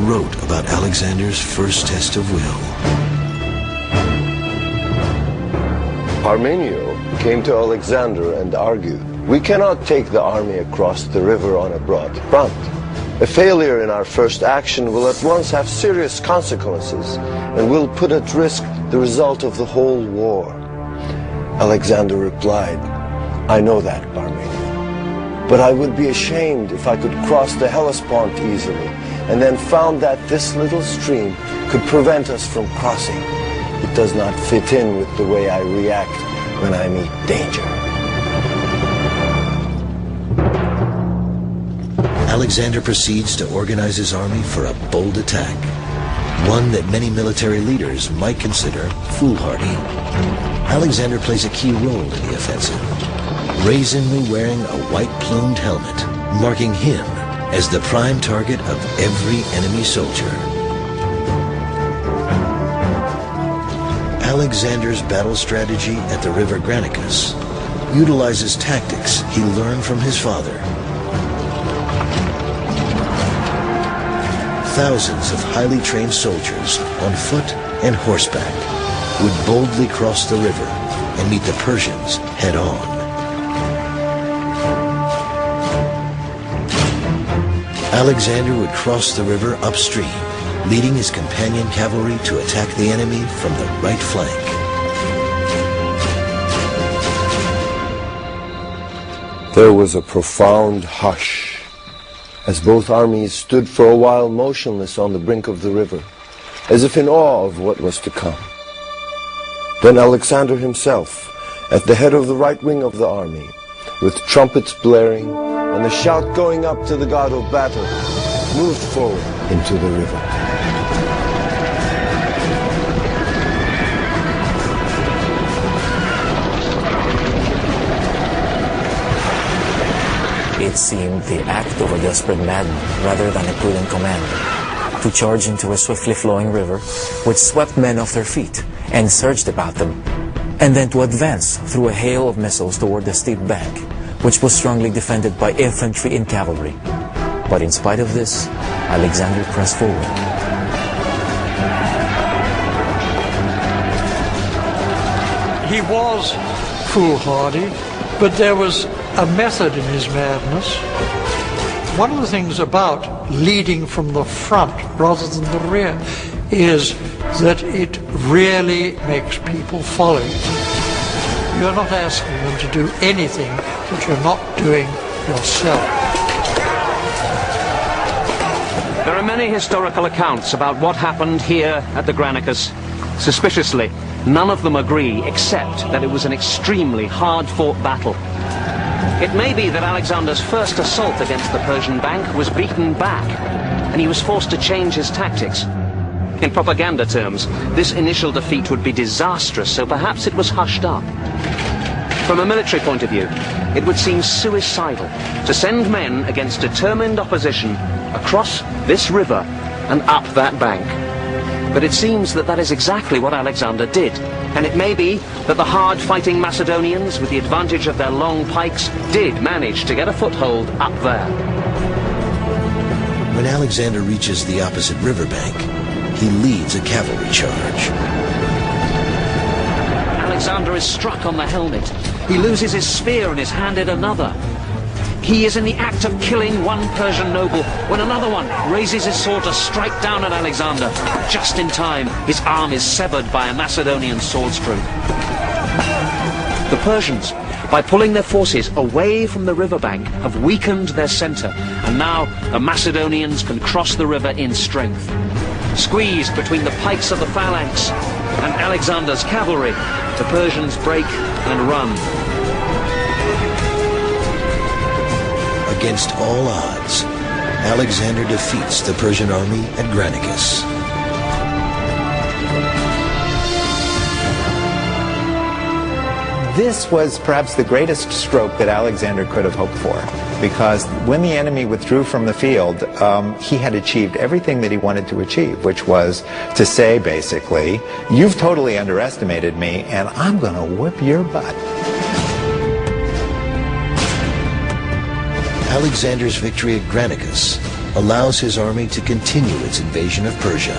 wrote about Alexander's first test of will. Parmenio came to Alexander and argued, "We cannot take the army across the river on a broad front. A failure in our first action will at once have serious consequences and will put at risk the result of the whole war." Alexander replied, "I know that, Parmenio, but I would be ashamed if I could cross the Hellespont easily and then found that this little stream could prevent us from crossing. It does not fit in with the way I react when I meet danger." Alexander proceeds to organize his army for a bold attack, one that many military leaders might consider foolhardy. Alexander plays a key role in the offensive, brazenly wearing a white-plumed helmet, marking him as the prime target of every enemy soldier. Alexander's battle strategy at the river Granicus utilizes tactics he learned from his father. thousands of highly trained soldiers on foot and horseback would boldly cross the river and meet the Persians head-on. Alexander would cross the river upstream, leading his companion cavalry to attack the enemy from the right flank. There was a profound hush as both armies stood for a while motionless on the brink of the river, as if in awe of what was to come. Then Alexander himself, at the head of the right wing of the army, with trumpets blaring and the shout going up to the god of battle, moved forward into the river. It seemed the act of a desperate madman rather than a prudent commander to charge into a swiftly flowing river which swept men off their feet and surged about them, and then to advance through a hail of missiles toward the steep bank, which was strongly defended by infantry and cavalry. But in spite of this, Alexander pressed forward. He was foolhardy, but there was a method in his madness. One of the things about leading from the front rather than the rear is that it really makes people follow you. You're not asking them to do anything that you're not doing yourself. There are many historical accounts about what happened here at the Granicus. Suspiciously, none of them agree except that it was an extremely hard-fought battle. It may be that Alexander's first assault against the Persian bank was beaten back, and he was forced to change his tactics. In propaganda terms, this initial defeat would be disastrous, so perhaps it was hushed up. From a military point of view, it would seem suicidal to send men against determined opposition across this river and up that bank. But it seems that that is exactly what Alexander did, and it may be that the hard-fighting Macedonians, with the advantage of their long pikes, did manage to get a foothold up there. When Alexander reaches the opposite riverbank, he leads a cavalry charge. Alexander is struck on the helmet. He loses his spear and is handed another. He is in the act of killing one Persian noble when another one raises his sword to strike down at Alexander. Just in time, his arm is severed by a Macedonian sword stroke. The Persians, by pulling their forces away from the riverbank, have weakened their center, and now the Macedonians can cross the river in strength. Squeezed between the pikes of the phalanx and Alexander's cavalry, the Persians break and run. Against all odds, Alexander defeats the Persian army at Granicus. This was perhaps the greatest stroke that Alexander could have hoped for, because when the enemy withdrew from the field, he had achieved everything that he wanted to achieve, which was to say, basically, you've totally underestimated me, and I'm going to whip your butt. Alexander's victory at Granicus allows his army to continue its invasion of Persia.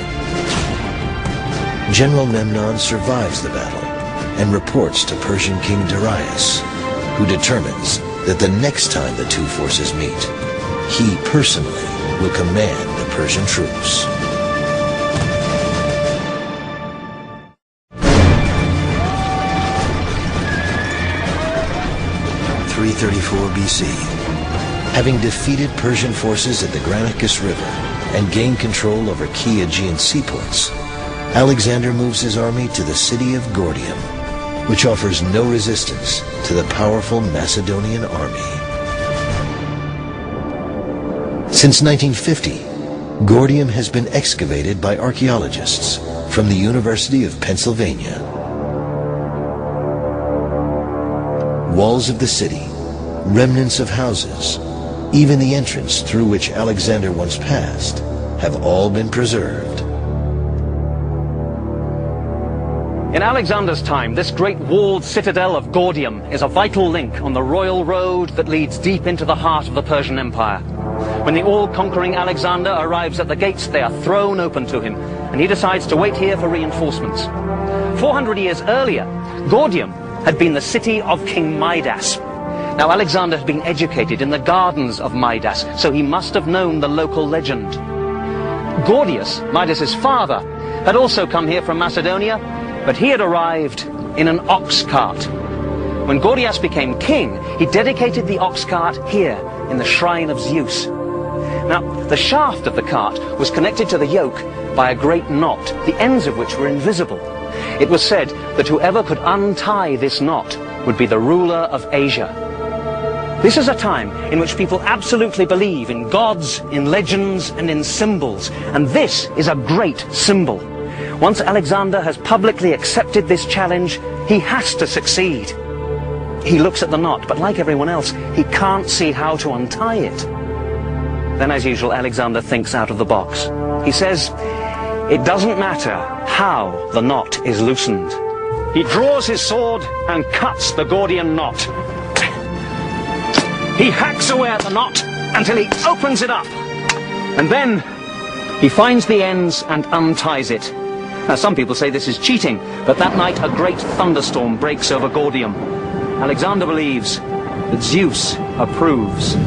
General Memnon survives the battle and reports to Persian King Darius, who determines that the next time the two forces meet, he personally will command the Persian troops. (334 BC). Having defeated Persian forces at the Granicus River and gained control over key Aegean seaports, Alexander moves his army to the city of Gordium, which offers no resistance to the powerful Macedonian army. Since 1950, Gordium has been excavated by archaeologists from the University of Pennsylvania. Walls of the city, remnants of houses, even the entrance through which Alexander once passed, have all been preserved. In Alexander's time, this great walled citadel of Gordium is a vital link on the royal road that leads deep into the heart of the Persian Empire. When the all-conquering Alexander arrives at the gates, they are thrown open to him, and he decides to wait here for reinforcements. 400 years earlier, Gordium had been the city of King Midas. Now, Alexander had been educated in the gardens of Midas, so he must have known the local legend. Gordius, Midas's father, had also come here from Macedonia, but he had arrived in an ox cart. When Gordius became king, he dedicated the ox cart here in the shrine of Zeus. Now, the shaft of the cart was connected to the yoke by a great knot, the ends of which were invisible. It was said that whoever could untie this knot would be the ruler of Asia. This is a time in which people absolutely believe in gods, in legends, and in symbols, and this is a great symbol. Once Alexander has publicly accepted this challenge, he has to succeed. He looks at the knot, but like everyone else, he can't see how to untie it. Then, as usual, Alexander thinks out of the box. He says, it doesn't matter how the knot is loosened. He draws his sword and cuts the Gordian knot. He hacks away at the knot until he opens it up. And then he finds the ends and unties it. Now, some people say this is cheating, but that night a great thunderstorm breaks over Gordium. Alexander believes that Zeus approves.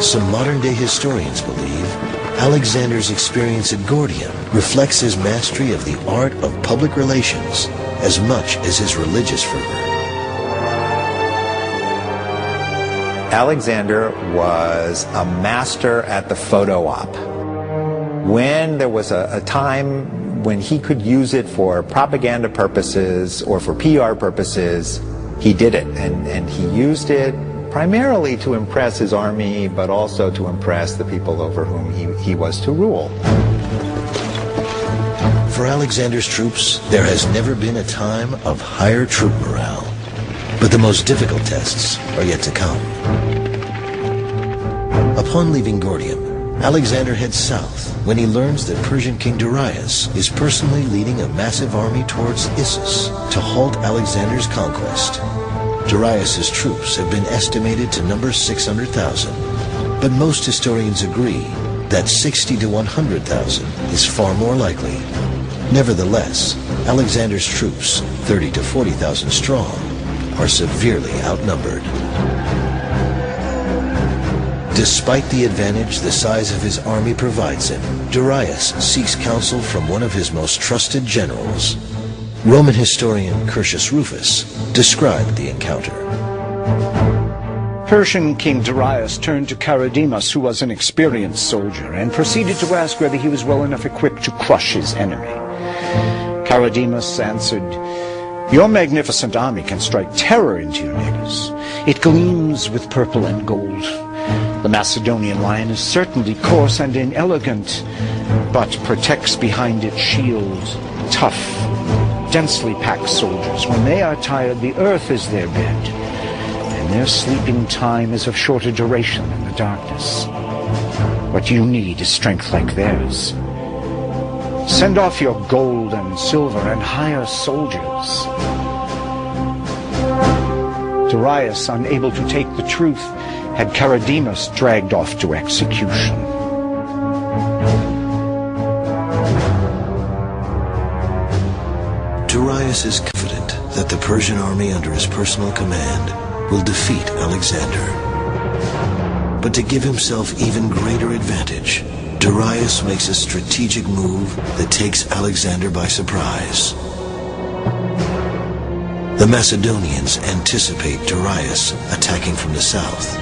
Some modern-day historians believe Alexander's experience at Gordium reflects his mastery of the art of public relations as much as his religious fervor. Alexander was a master at the photo op. When there was a time when he could use it for propaganda purposes or for PR purposes, he did it. And he used it primarily to impress his army, but also to impress the people over whom he was to rule. For Alexander's troops, there has never been a time of higher troop morale. But the most difficult tests are yet to come. Upon leaving Gordium, Alexander heads south when he learns that Persian King Darius is personally leading a massive army towards Issus to halt Alexander's conquest. Darius's troops have been estimated to number 600,000, but most historians agree that 60 to 100,000 is far more likely. Nevertheless, Alexander's troops, 30 to 40,000 strong, are severely outnumbered. Despite the advantage the size of his army provides him, Darius seeks counsel from one of his most trusted generals. Roman historian Curtius Rufus described the encounter. Persian King Darius turned to Charidemus, who was an experienced soldier, and proceeded to ask whether he was well enough equipped to crush his enemy. Charidemus answered, "Your magnificent army can strike terror into your neighbors. It gleams with purple and gold. The Macedonian lion is certainly coarse and inelegant, but protects behind its shield tough, densely packed soldiers. When they are tired, the earth is their bed, and their sleeping time is of shorter duration than the darkness. What you need is strength like theirs. Send off your gold and silver and hire soldiers." Darius, unable to take the truth, had Charidemus dragged off to execution. Darius is confident that the Persian army under his personal command will defeat Alexander. But to give himself even greater advantage, Darius makes a strategic move that takes Alexander by surprise. The Macedonians anticipate Darius attacking from the south.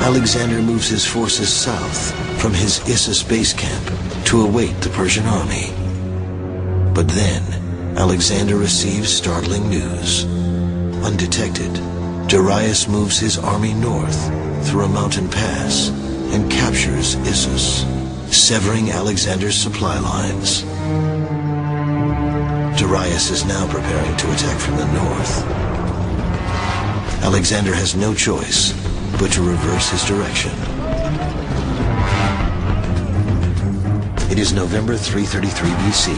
Alexander moves his forces south from his Issus base camp to await the Persian army. But then, Alexander receives startling news. Undetected, Darius moves his army north through a mountain pass and captures Issus, severing Alexander's supply lines. Darius is now preparing to attack from the north. Alexander has no choice but to reverse his direction. It is November 333 BC,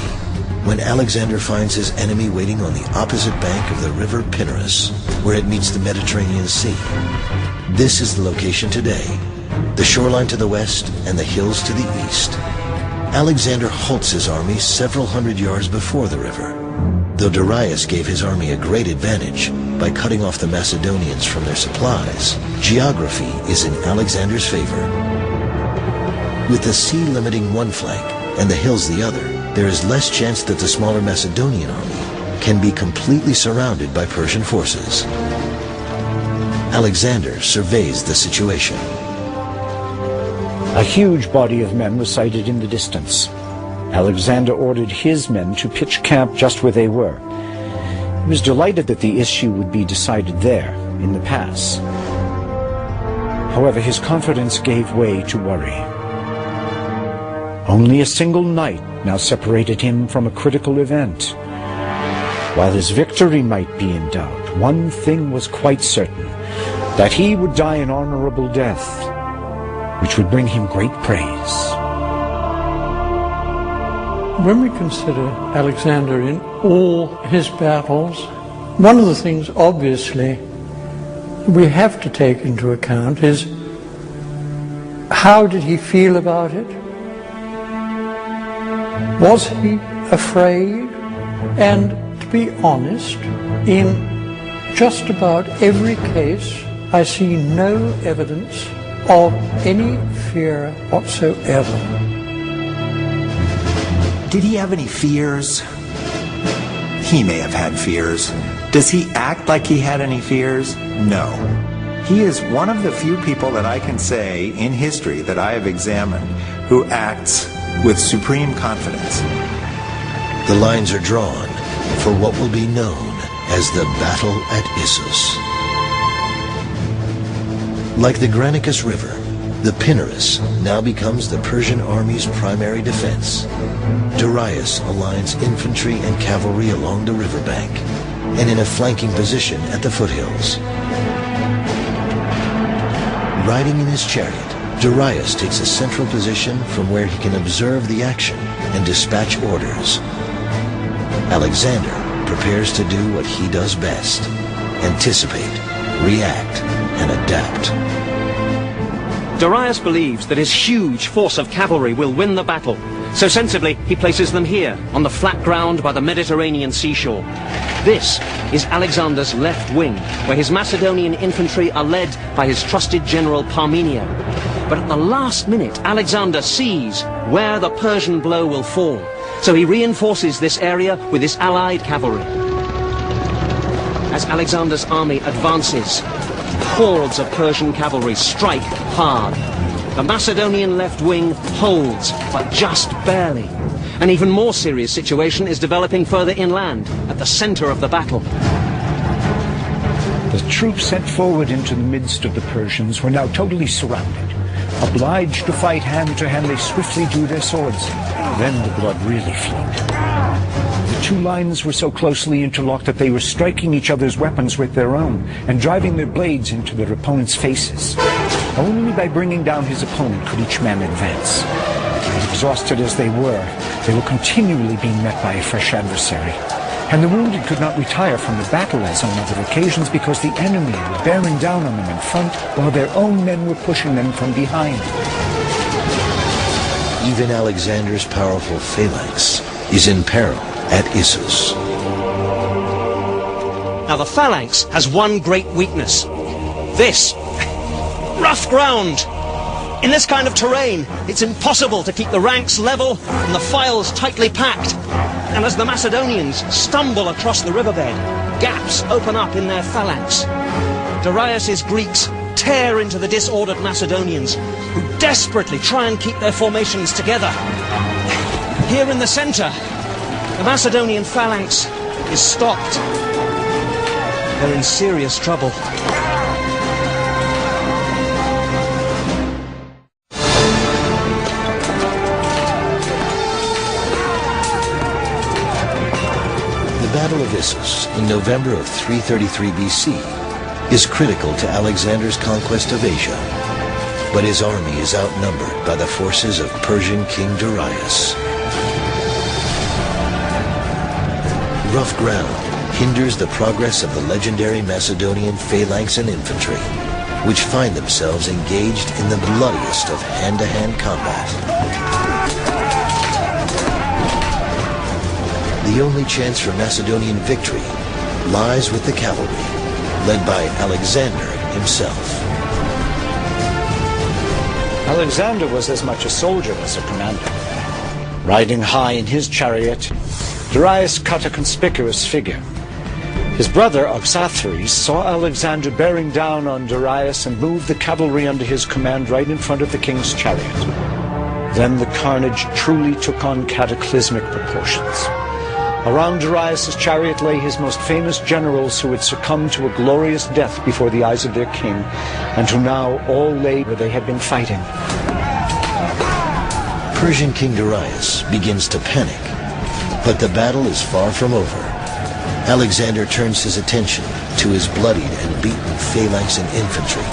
when Alexander finds his enemy waiting on the opposite bank of the river Pinarus, where it meets the Mediterranean Sea. This is the location today, the shoreline to the west and the hills to the east. Alexander halts his army several hundred yards before the river, though Darius gave his army a great advantage by cutting off the Macedonians from their supplies. Geography is in Alexander's favor. With the sea limiting one flank and the hills the other, there is less chance that the smaller Macedonian army can be completely surrounded by Persian forces. Alexander surveys the situation. A huge body of men was sighted in the distance. Alexander ordered his men to pitch camp just where they were. He was delighted that the issue would be decided there, in the pass. However, his confidence gave way to worry. Only a single night now separated him from a critical event. While his victory might be in doubt, one thing was quite certain, that he would die an honorable death, which would bring him great praise. When we consider Alexander in all his battles, one of the things obviously we have to take into account is how did he feel about it? Was he afraid? And to be honest, in just about every case, I see no evidence of any fear whatsoever. Did he have any fears? He may have had fears. Does he act like he had any fears? No. He is one of the few people that I can say in history that I have examined who acts with supreme confidence. The lines are drawn for what will be known as the Battle at Issus. Like the Granicus River, the Pinarus now becomes the Persian army's primary defense. Darius aligns infantry and cavalry along the riverbank and in a flanking position at the foothills. Riding in his chariot, Darius takes a central position from where he can observe the action and dispatch orders. Alexander prepares to do what he does best: anticipate, react, and adapt. Darius believes that his huge force of cavalry will win the battle, so sensibly he places them here, on the flat ground by the Mediterranean seashore. This is Alexander's left wing, where his Macedonian infantry are led by his trusted general Parmenio. But at the last minute, Alexander sees where the Persian blow will fall, so he reinforces this area with his allied cavalry. As Alexander's army advances, hordes of Persian cavalry strike hard. The Macedonian left wing holds, but just barely. An even more serious situation is developing further inland, at the center of the battle. The troops sent forward into the midst of the Persians were now totally surrounded. Obliged to fight hand to hand, they swiftly drew their swords. Then the blood really flowed. The two lines were so closely interlocked that they were striking each other's weapons with their own and driving their blades into their opponents' faces. Only by bringing down his opponent could each man advance. As exhausted as they were continually being met by a fresh adversary. And the wounded could not retire from the battle as on other occasions because the enemy were bearing down on them in front while their own men were pushing them from behind. Even Alexander's powerful phalanx is in peril at Issus. Now the phalanx has one great weakness. This rough ground. In this kind of terrain, it's impossible to keep the ranks level and the files tightly packed. And as the Macedonians stumble across the riverbed, gaps open up in their phalanx. Darius's Greeks tear into the disordered Macedonians, who desperately try and keep their formations together. Here in the center, the Macedonian phalanx is stopped. They're in serious trouble. The Battle of Issus in November of 333 BC is critical to Alexander's conquest of Asia, but his army is outnumbered by the forces of Persian King Darius. rough ground hinders the progress of the legendary Macedonian phalanx and infantry, which find themselves engaged in the bloodiest of hand-to-hand combat. The only chance for Macedonian victory lies with the cavalry, led by Alexander himself. Alexander was as much a soldier as a commander. Riding high in his chariot, Darius cut a conspicuous figure. His brother Oxatheres saw Alexander bearing down on Darius and moved the cavalry under his command right in front of the king's chariot. Then the carnage truly took on cataclysmic proportions. Around Darius's chariot lay his most famous generals who had succumbed to a glorious death before the eyes of their king, and who now all lay where they had been fighting. Persian King Darius begins to panic, but the battle is far from over. Alexander turns his attention to his bloodied and beaten phalanx and infantry,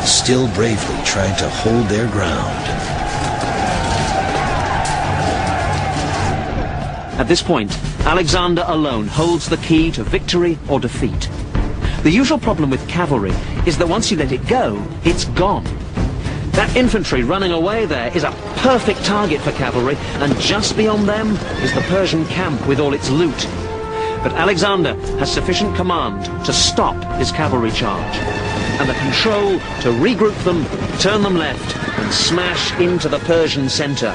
still bravely trying to hold their ground. At this point, Alexander alone holds the key to victory or defeat. The usual problem with cavalry is that once you let it go, it's gone. That infantry running away there is a perfect target for cavalry, and just beyond them is the Persian camp with all its loot. But Alexander has sufficient command to stop his cavalry charge, and the control to regroup them, turn them left, and smash into the Persian center.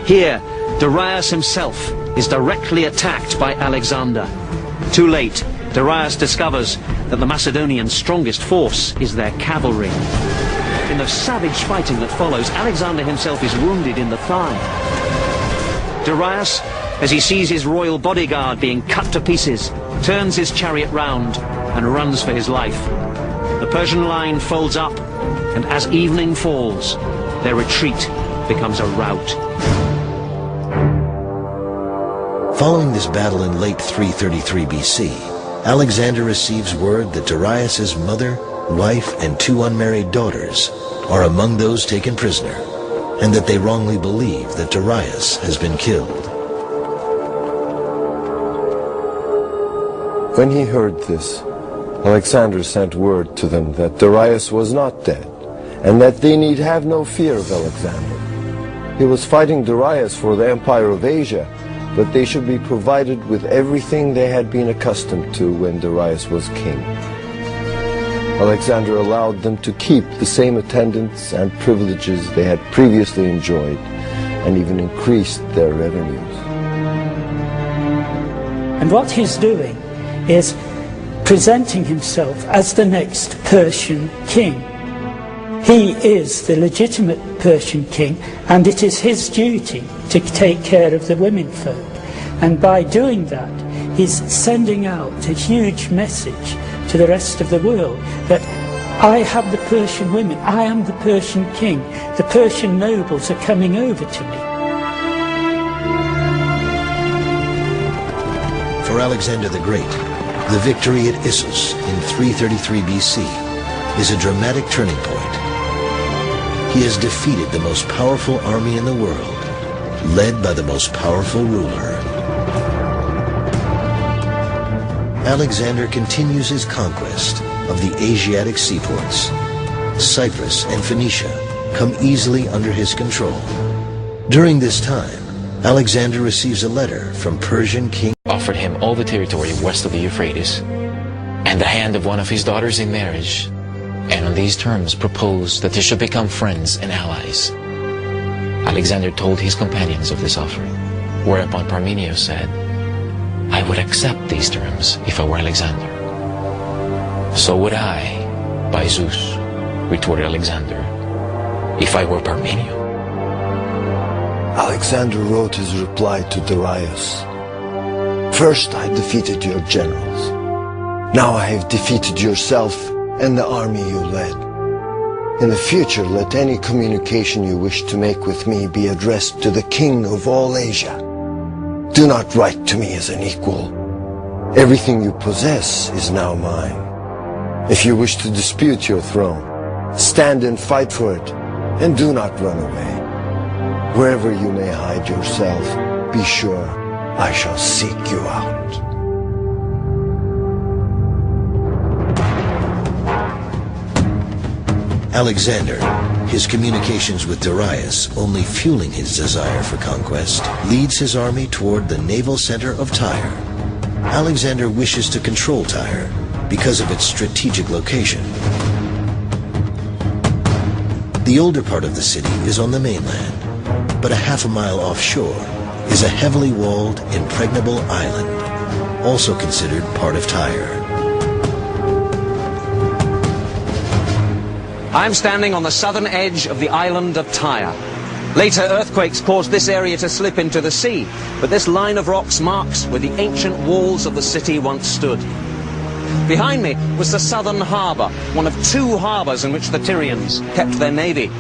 Here, Darius himself is directly attacked by Alexander. Too late, Darius discovers that the Macedonian strongest force is their cavalry. In the savage fighting that follows, Alexander himself is wounded in the thigh. Darius, as he sees his royal bodyguard being cut to pieces, turns his chariot round and runs for his life. The Persian line folds up, and as evening falls, their retreat becomes a rout. Following this battle in late 333 BC, Alexander receives word that Darius's mother, wife, and 2 unmarried daughters are among those taken prisoner, and that they wrongly believe that Darius has been killed. When he heard this, Alexander sent word to them that Darius was not dead, and that they need have no fear of Alexander. He was fighting Darius for the empire of Asia, but they should be provided with everything they had been accustomed to when Darius was king. Alexander allowed them to keep the same attendance and privileges they had previously enjoyed, and even increased their revenues. And what he's doing is presenting himself as the next Persian king. He is the legitimate Persian king, and it is his duty to take care of the womenfolk. And by doing that, he's sending out a huge message to the rest of the world that I have the Persian women, I am the Persian king, the Persian nobles are coming over to me. For Alexander the Great, the victory at Issus in 333 BC is a dramatic turning point. He has defeated the most powerful army in the world, led by the most powerful ruler. Alexander continues his conquest of the Asiatic seaports. Cyprus and Phoenicia come easily under his control. During this time, Alexander receives a letter from Persian king, offered him all the territory west of the Euphrates and the hand of one of his daughters in marriage, and on these terms proposed that they should become friends and allies. Alexander told his companions of this offering, whereupon Parmenio said, I would accept these terms if I were Alexander. So would I, by Zeus, retorted Alexander, if I were Parmenio. Alexander wrote his reply to Darius. First I defeated your generals. Now I have defeated yourself and the army you led. In the future, let any communication you wish to make with me be addressed to the king of all Asia. Do not write to me as an equal. Everything you possess is now mine. If you wish to dispute your throne, stand and fight for it, and do not run away. Wherever you may hide yourself, be sure I shall seek you out. Alexander, his communications with Darius only fueling his desire for conquest, leads his army toward the naval center of Tyre. Alexander wishes to control Tyre because of its strategic location. The older part of the city is on the mainland, but a half a mile offshore is a heavily walled, impregnable island, also considered part of Tyre. I'm standing on the southern edge of the island of Tyre. Later earthquakes caused this area to slip into the sea, but this line of rocks marks where the ancient walls of the city once stood. Behind me was the southern harbour, one of two harbours in which the Tyrians kept their navy.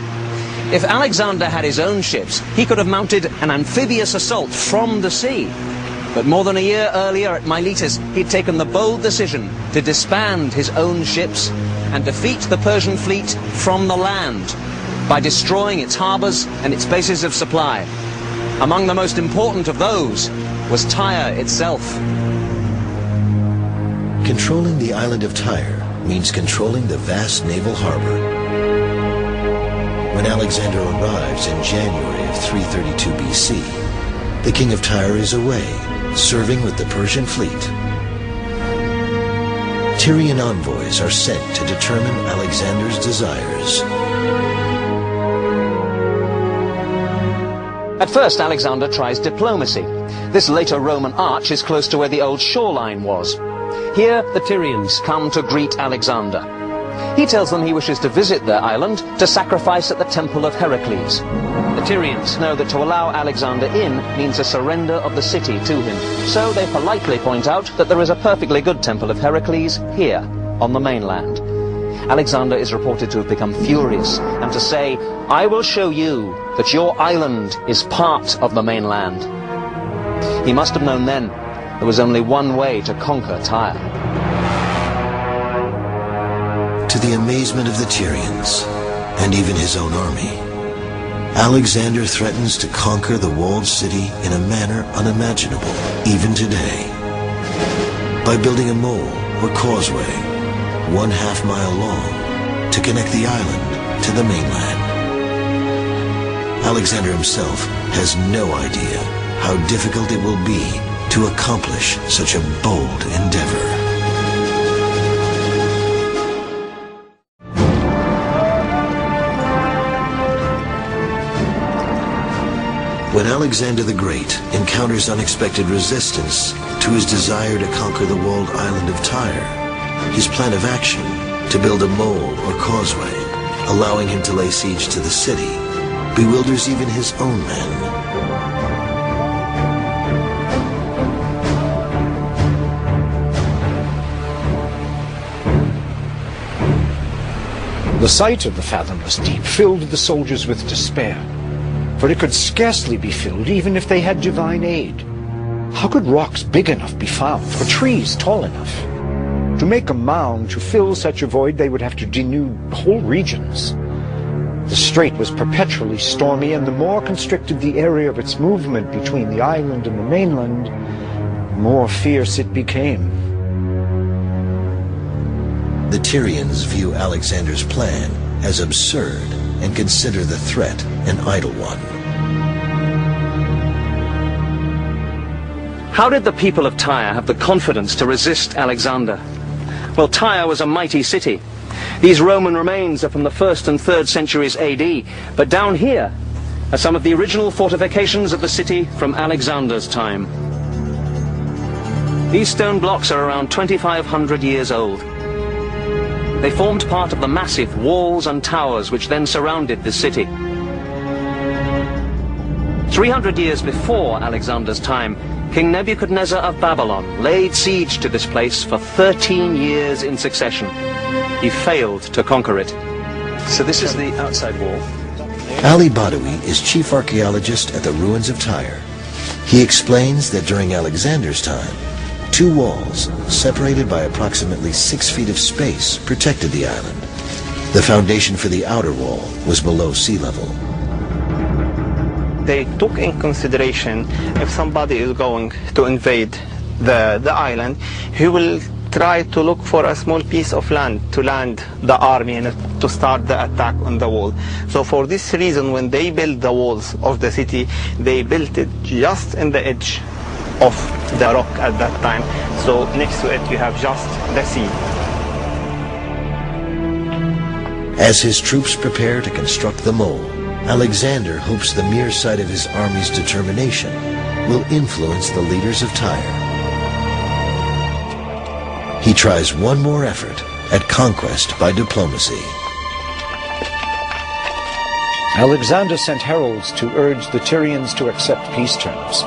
If Alexander had his own ships, he could have mounted an amphibious assault from the sea. But more than a year earlier at Miletus, he'd taken the bold decision to disband his own ships and defeat the Persian fleet from the land by destroying its harbours and its bases of supply. Among the most important of those was Tyre itself. Controlling the island of Tyre means controlling the vast naval harbor. When Alexander arrives in January of 332 BC, the king of Tyre is away, serving with the Persian fleet. Tyrian envoys are sent to determine Alexander's desires. At first, Alexander tries diplomacy. This later Roman arch is close to where the old shoreline was. Here, the Tyrians come to greet Alexander. He tells them he wishes to visit their island to sacrifice at the temple of Heracles. The Tyrians know that to allow Alexander in means a surrender of the city to him. So they politely point out that there is a perfectly good temple of Heracles here, on the mainland. Alexander is reported to have become furious and to say, "I will show you that your island is part of the mainland." He must have known then there was only one way to conquer Tyre. To the amazement of the Tyrians, and even his own army, Alexander threatens to conquer the walled city in a manner unimaginable, even today, by building a mole or causeway 1/2 mile long to connect the island to the mainland. Alexander himself has no idea how difficult it will be to accomplish such a bold endeavor. When Alexander the Great encounters unexpected resistance to his desire to conquer the walled island of Tyre, his plan of action to build a mole or causeway, allowing him to lay siege to the city, bewilders even his own men. The sight of the fathomless deep filled the soldiers with despair, for it could scarcely be filled even if they had divine aid. How could rocks big enough be found, or trees tall enough? To make a mound to fill such a void, they would have to denude whole regions. The strait was perpetually stormy, and the more constricted the area of its movement between the island and the mainland, the more fierce it became. The Tyrians view Alexander's plan as absurd and consider the threat an idle one. How did the people of Tyre have the confidence to resist Alexander? Well, Tyre was a mighty city. These Roman remains are from the 1st and 3rd centuries AD, but down here are some of the original fortifications of the city from Alexander's time. These stone blocks are around 2,500 years old. They formed part of the massive walls and towers which then surrounded the city. 300 years before Alexander's time, King Nebuchadnezzar of Babylon laid siege to this place for 13 years in succession. He failed to conquer it. So this is the outside wall. Ali Badawi is chief archaeologist at the ruins of Tyre. He explains that during Alexander's time, 2 walls, separated by approximately 6 feet of space, protected the island. The foundation for the outer wall was below sea level. They took in consideration if somebody is going to invade the island, he will tried to look for a small piece of land to land the army and to start the attack on the wall. So for this reason, when they built the walls of the city, they built it just in the edge of the rock at that time. So next to it you have just the sea. As his troops prepare to construct the mole, Alexander hopes the mere sight of his army's determination will influence the leaders of Tyre. He tries one more effort at conquest by diplomacy. Alexander sent heralds to urge the Tyrians to accept peace terms.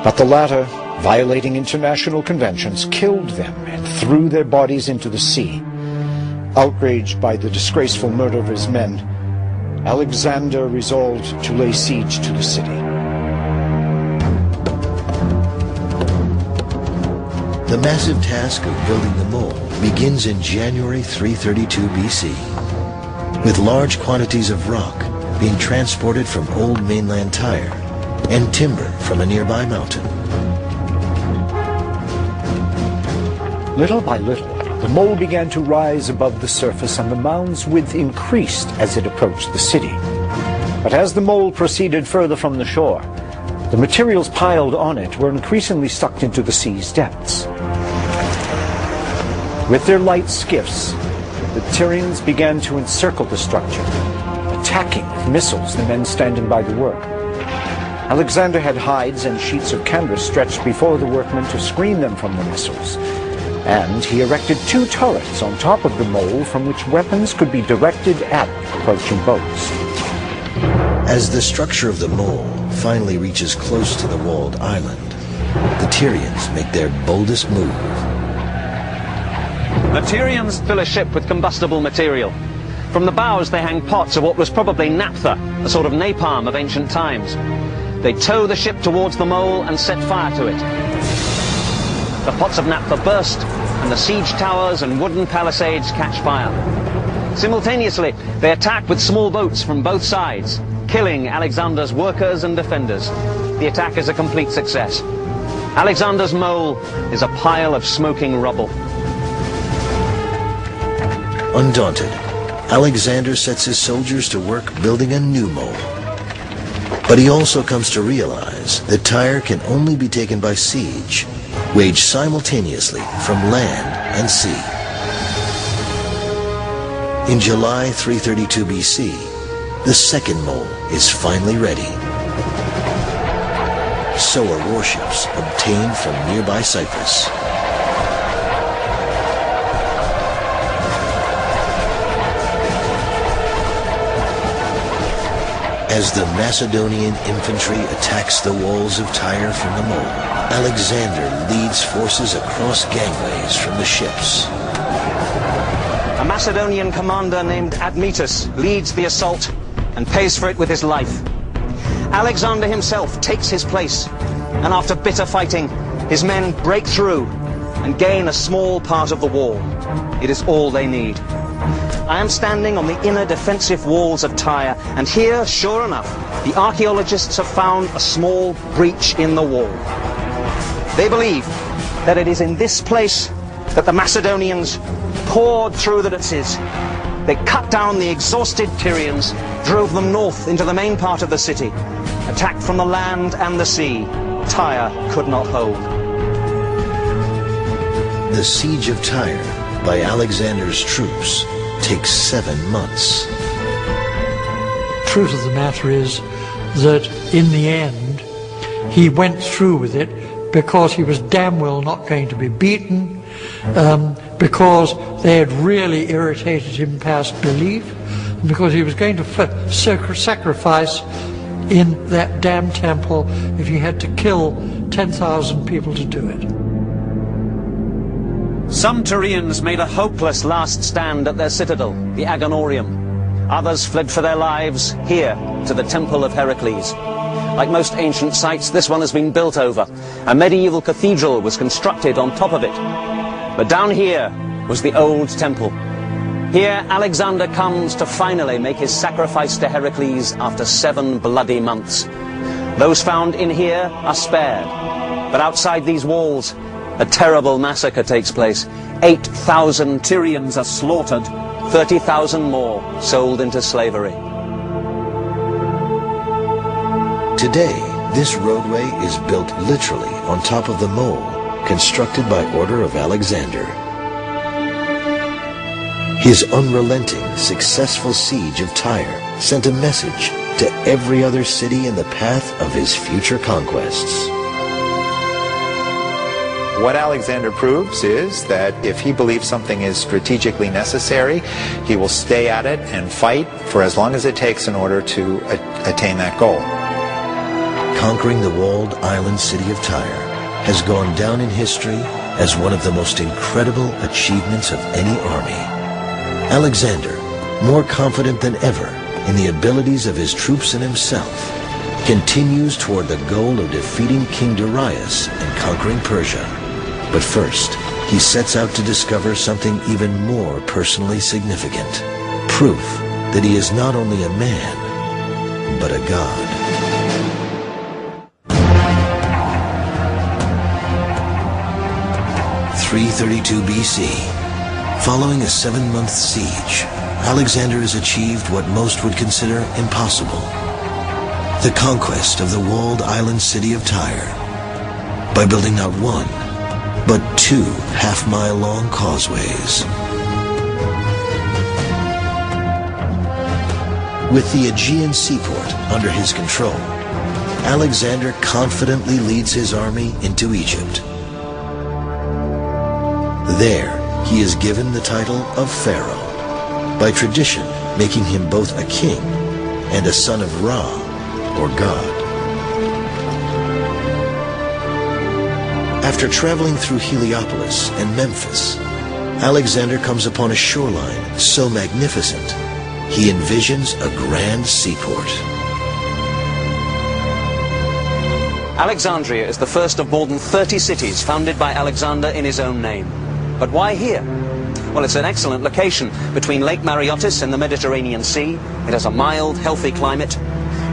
But the latter, violating international conventions, killed them and threw their bodies into the sea. Outraged by the disgraceful murder of his men, Alexander resolved to lay siege to the city. The massive task of building the mole begins in January 332 BC, with large quantities of rock being transported from old mainland Tyre and timber from a nearby mountain. Little by little, the mole began to rise above the surface and the mound's width increased as it approached the city. But as the mole proceeded further from the shore, the materials piled on it were increasingly sucked into the sea's depths. With their light skiffs, the Tyrians began to encircle the structure, attacking with missiles the men standing by the work. Alexander had hides and sheets of canvas stretched before the workmen to screen them from the missiles, and he erected 2 turrets on top of the mole from which weapons could be directed at approaching boats. As the structure of the mole finally reaches close to the walled island, the Tyrians make their boldest move. The Tyrians fill a ship with combustible material. From the bows they hang pots of what was probably naphtha, a sort of napalm of ancient times. They tow the ship towards the mole and set fire to it. The pots of naphtha burst, and the siege towers and wooden palisades catch fire. Simultaneously, they attack with small boats from both sides, killing Alexander's workers and defenders. The attack is a complete success. Alexander's mole is a pile of smoking rubble. Undaunted, Alexander sets his soldiers to work building a new mole. But he also comes to realize that Tyre can only be taken by siege, waged simultaneously from land and sea. In July 332 BC, the second mole is finally ready. So are warships obtained from nearby Cyprus. As the Macedonian infantry attacks the walls of Tyre from the mole, Alexander leads forces across gangways from the ships. A Macedonian commander named Admetus leads the assault and pays for it with his life. Alexander himself takes his place, and after bitter fighting, his men break through and gain a small part of the wall. It is all they need. I am standing on the inner defensive walls of Tyre, and here, sure enough, the archaeologists have found a small breach in the wall. They believe that it is in this place that the Macedonians poured through the defences. They cut down the exhausted Tyrians, drove them north into the main part of the city. Attacked from the land and the sea, Tyre could not hold. The siege of Tyre by Alexander's troops takes 7 months. Truth of the matter is that in the end he went through with it because he was damn well not going to be beaten, because they had really irritated him past belief, and because he was going to sacrifice in that damn temple if he had to kill 10,000 people to do it. Some Tyrians made a hopeless last stand at their citadel, the Agonorium. Others fled for their lives here to the Temple of Heracles. Like most ancient sites, this one has been built over. A medieval cathedral was constructed on top of it. But down here was the old temple. Here Alexander comes to finally make his sacrifice to Heracles after 7 bloody months. Those found in here are spared, but outside these walls a terrible massacre takes place. 8,000 Tyrians are slaughtered, 30,000 more sold into slavery. Today, this roadway is built literally on top of the mole, constructed by order of Alexander. His unrelenting, successful siege of Tyre sent a message to every other city in the path of his future conquests. What Alexander proves is that if he believes something is strategically necessary, he will stay at it and fight for as long as it takes in order to attain that goal. Conquering the walled island city of Tyre has gone down in history as one of the most incredible achievements of any army. Alexander, more confident than ever in the abilities of his troops and himself, continues toward the goal of defeating King Darius and conquering Persia. But first, he sets out to discover something even more personally significant. Proof that he is not only a man, but a god. 332 BC. Following a 7-month siege, Alexander has achieved what most would consider impossible: the conquest of the walled island city of Tyre, by building not one, but 2 half-mile-long causeways. With the Aegean seaport under his control, Alexander confidently leads his army into Egypt. There, he is given the title of Pharaoh, by tradition making him both a king and a son of Ra, or God. After traveling through Heliopolis and Memphis, Alexander comes upon a shoreline so magnificent, he envisions a grand seaport. Alexandria is the first of more than 30 cities founded by Alexander in his own name. But why here? Well, it's an excellent location between Lake Mareotis and the Mediterranean Sea. It has a mild, healthy climate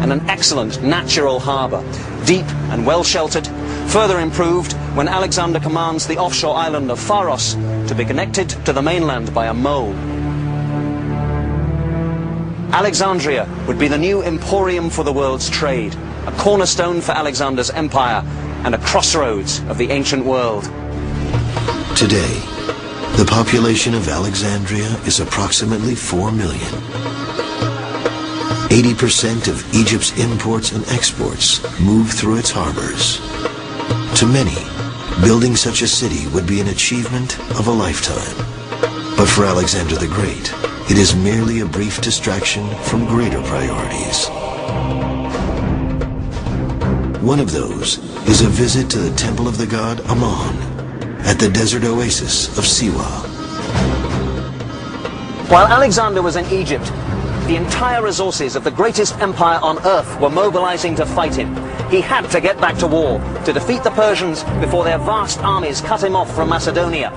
and an excellent natural harbour, deep and well sheltered, further improved when Alexander commands the offshore island of Pharos to be connected to the mainland by a mole. Alexandria would be the new emporium for the world's trade, a cornerstone for Alexander's empire and a crossroads of the ancient world. Today, the population of Alexandria is approximately 4 million. 80% of Egypt's imports and exports move through its harbors. To many, building such a city would be an achievement of a lifetime. But for Alexander the Great, it is merely a brief distraction from greater priorities. One of those is a visit to the temple of the god Ammon at the desert oasis of Siwa. While Alexander was in Egypt, the entire resources of the greatest empire on earth were mobilizing to fight him. He had to get back to war, to defeat the Persians before their vast armies cut him off from Macedonia.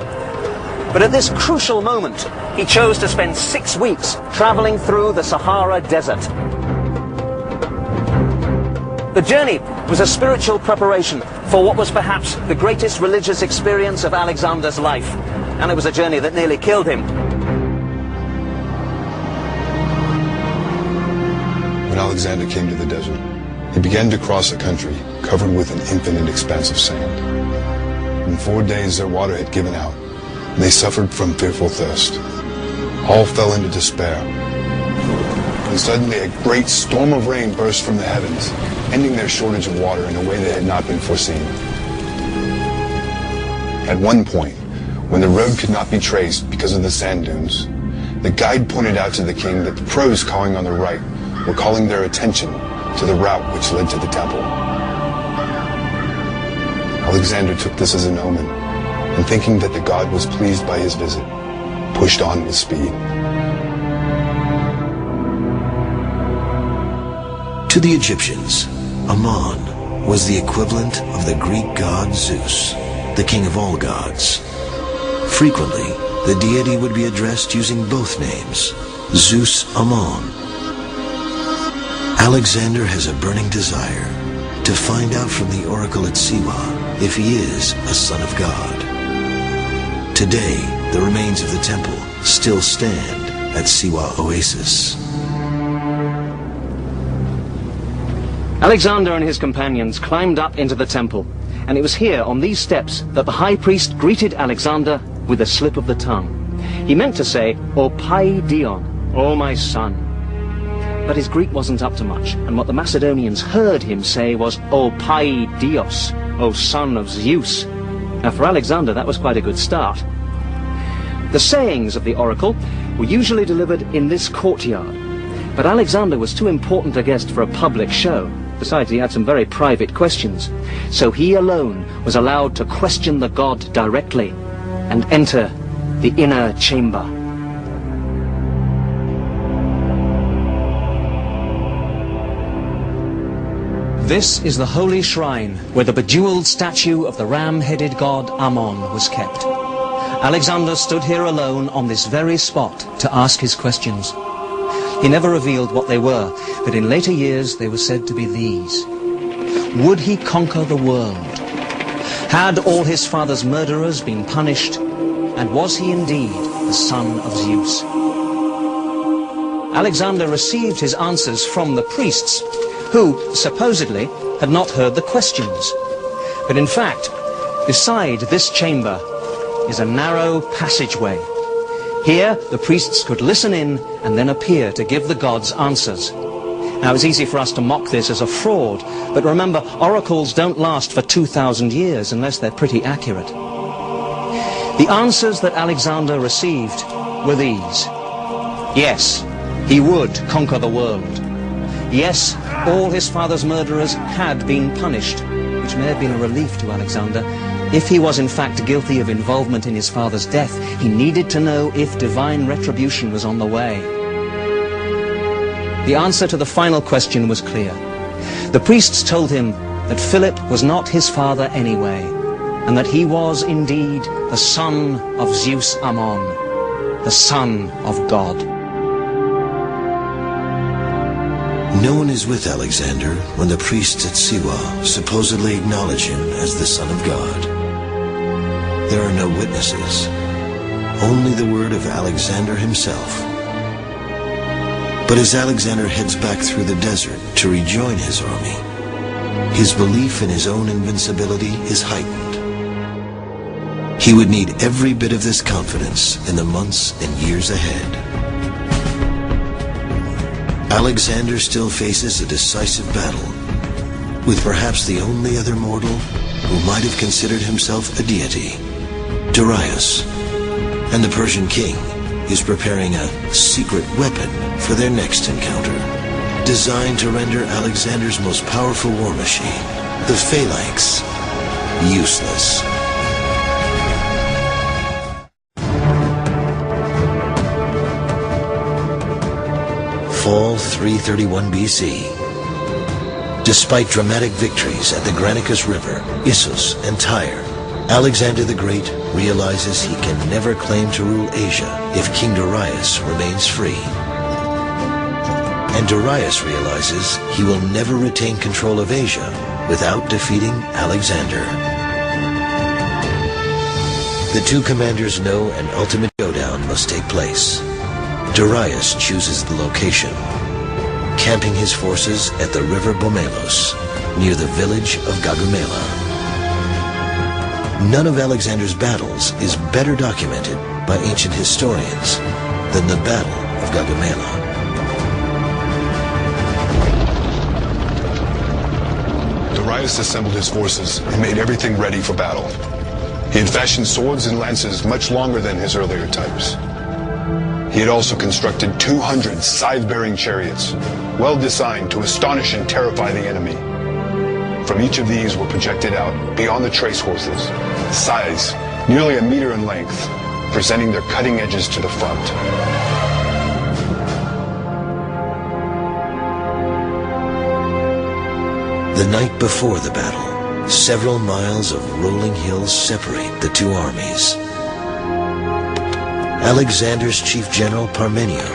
But at this crucial moment, he chose to spend 6 weeks traveling through the Sahara Desert. The journey was a spiritual preparation for what was perhaps the greatest religious experience of Alexander's life, and it was a journey that nearly killed him. When Alexander came to the desert, he began to cross a country covered with an infinite expanse of sand. In 4 days their water had given out, and they suffered from fearful thirst. All fell into despair. And suddenly a great storm of rain burst from the heavens, ending their shortage of water in a way that had not been foreseen. At one point, when the road could not be traced because of the sand dunes, the guide pointed out to the king that the crows cawing on the right were calling their attention to the route which led to the temple. Alexander took this as an omen, and thinking that the god was pleased by his visit, pushed on with speed. To the Egyptians, Ammon was the equivalent of the Greek god Zeus, the king of all gods. Frequently, the deity would be addressed using both names, Zeus Ammon. Alexander has a burning desire to find out from the oracle at Siwa if he is a son of God. Today, the remains of the temple still stand at Siwa Oasis. Alexander and his companions climbed up into the temple, and it was here on these steps that the high priest greeted Alexander with a slip of the tongue. He meant to say, "O Pai Dion, O my son." But his Greek wasn't up to much, and what the Macedonians heard him say was, "O Pai Dios, O son of Zeus." Now for Alexander that was quite a good start. The sayings of the oracle were usually delivered in this courtyard, but Alexander was too important a guest for a public show. Besides, he had some very private questions, so he alone was allowed to question the god directly and enter the inner chamber. This is the holy shrine where the bejeweled statue of the ram-headed god Ammon was kept. Alexander stood here alone on this very spot to ask his questions. He never revealed what they were, but in later years they were said to be these. Would he conquer the world? Had all his father's murderers been punished? And was he indeed the son of Zeus? Alexander received his answers from the priests, who, supposedly, had not heard the questions. But in fact, beside this chamber is a narrow passageway. Here, the priests could listen in and then appear to give the gods answers. Now, it's easy for us to mock this as a fraud, but remember, oracles don't last for 2,000 years unless they're pretty accurate. The answers that Alexander received were these. Yes, he would conquer the world. Yes, all his father's murderers had been punished, which may have been a relief to Alexander. If he was in fact guilty of involvement in his father's death, he needed to know if divine retribution was on the way. The answer to the final question was clear. The priests told him that Philip was not his father anyway, and that he was indeed the son of Zeus Ammon, the son of God. No one is with Alexander when the priests at Siwa supposedly acknowledge him as the Son of God. There are no witnesses, only the word of Alexander himself. But as Alexander heads back through the desert to rejoin his army, his belief in his own invincibility is heightened. He would need every bit of this confidence in the months and years ahead. Alexander still faces a decisive battle with perhaps the only other mortal who might have considered himself a deity, Darius, and the Persian king is preparing a secret weapon for their next encounter, designed to render Alexander's most powerful war machine, the phalanx, useless. Fall 331 BC. Despite dramatic victories at the Granicus River, Issus, and Tyre, Alexander the Great realizes he can never claim to rule Asia if King Darius remains free. And Darius realizes he will never retain control of Asia without defeating Alexander. The two commanders know an ultimate showdown must take place. Darius chooses the location, camping his forces at the river Bomelos, near the village of Gaugamela. None of Alexander's battles is better documented by ancient historians than the Battle of Gaugamela. Darius assembled his forces and made everything ready for battle. He had fashioned swords and lances much longer than his earlier types. He had also constructed 200 scythe-bearing chariots, well designed to astonish and terrify the enemy. From each of these were projected out, beyond the trace horses, scythes nearly 1 meter in length, presenting their cutting edges to the front. The night before the battle, several miles of rolling hills separate the two armies. Alexander's chief general Parmenio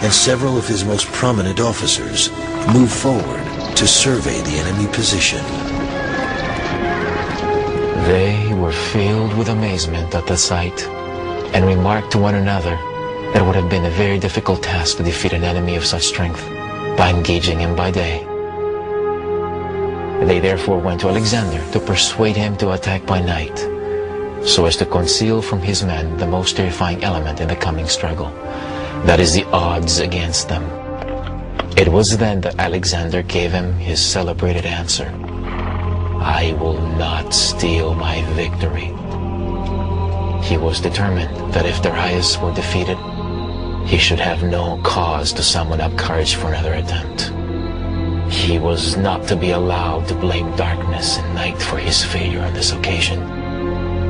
and several of his most prominent officers move forward to survey the enemy position. They were filled with amazement at the sight. and remarked to one another that it would have been a very difficult task to defeat an enemy of such strength by engaging him by day. They therefore went to Alexander to persuade him to attack by night, so as to conceal from his men the most terrifying element in the coming struggle, that is, the odds against them. It was then that Alexander gave him his celebrated answer: "I will not steal my victory." He was determined that if Darius were defeated, he should have no cause to summon up courage for another attempt. He was not to be allowed to blame darkness and night for his failure on this occasion,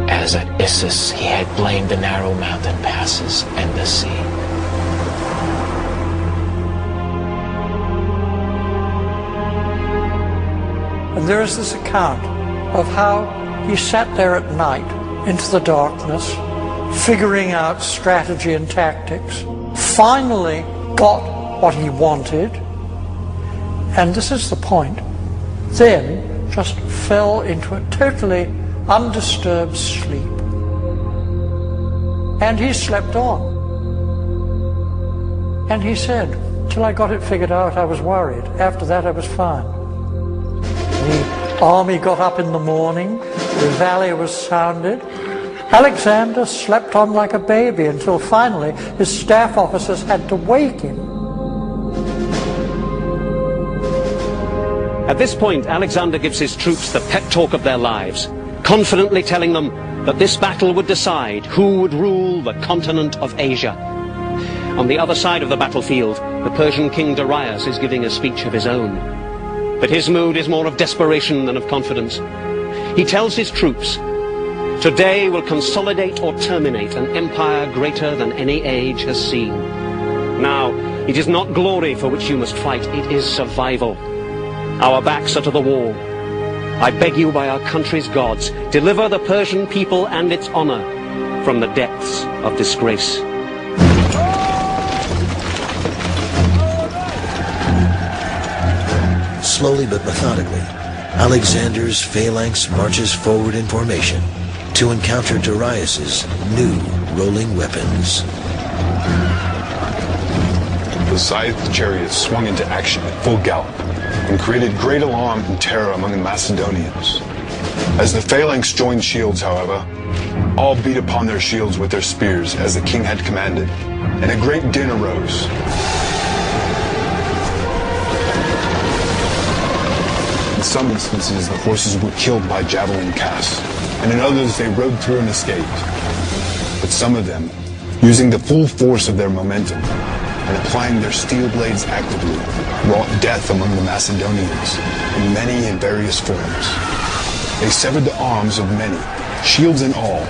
as at Issus he had blamed the narrow mountain passes and the sea. And there is this account of how he sat there at night into the darkness, figuring out strategy and tactics, finally got what he wanted, and this is the point, then just fell into a totally undisturbed sleep. And he slept on. And he said, till I got it figured out, I was worried. After that, I was fine. The army got up in the morning, the valley was sounded. Alexander slept on like a baby until finally his staff officers had to wake him. At this point, Alexander gives his troops the pep talk of their lives, confidently telling them that this battle would decide who would rule the continent of Asia. On the other side of the battlefield, the Persian king Darius is giving a speech of his own. But his mood is more of desperation than of confidence. He tells his troops, "Today will consolidate or terminate an empire greater than any age has seen. Now, it is not glory for which you must fight, it is survival. Our backs are to the wall. I beg you by our country's gods, deliver the Persian people and its honor from the depths of disgrace." Slowly but methodically, Alexander's phalanx marches forward in formation to encounter Darius's new rolling weapons. The scythed chariots swung into action at full gallop and created great alarm and terror among the Macedonians. As the phalanx joined shields, however, all beat upon their shields with their spears as the king had commanded, and a great din arose. In some instances, the horses were killed by javelin casts, and in others they rode through and escaped. But some of them, using the full force of their momentum and applying their steel blades actively, wrought death among the Macedonians in many and various forms. They severed the arms of many, shields and all,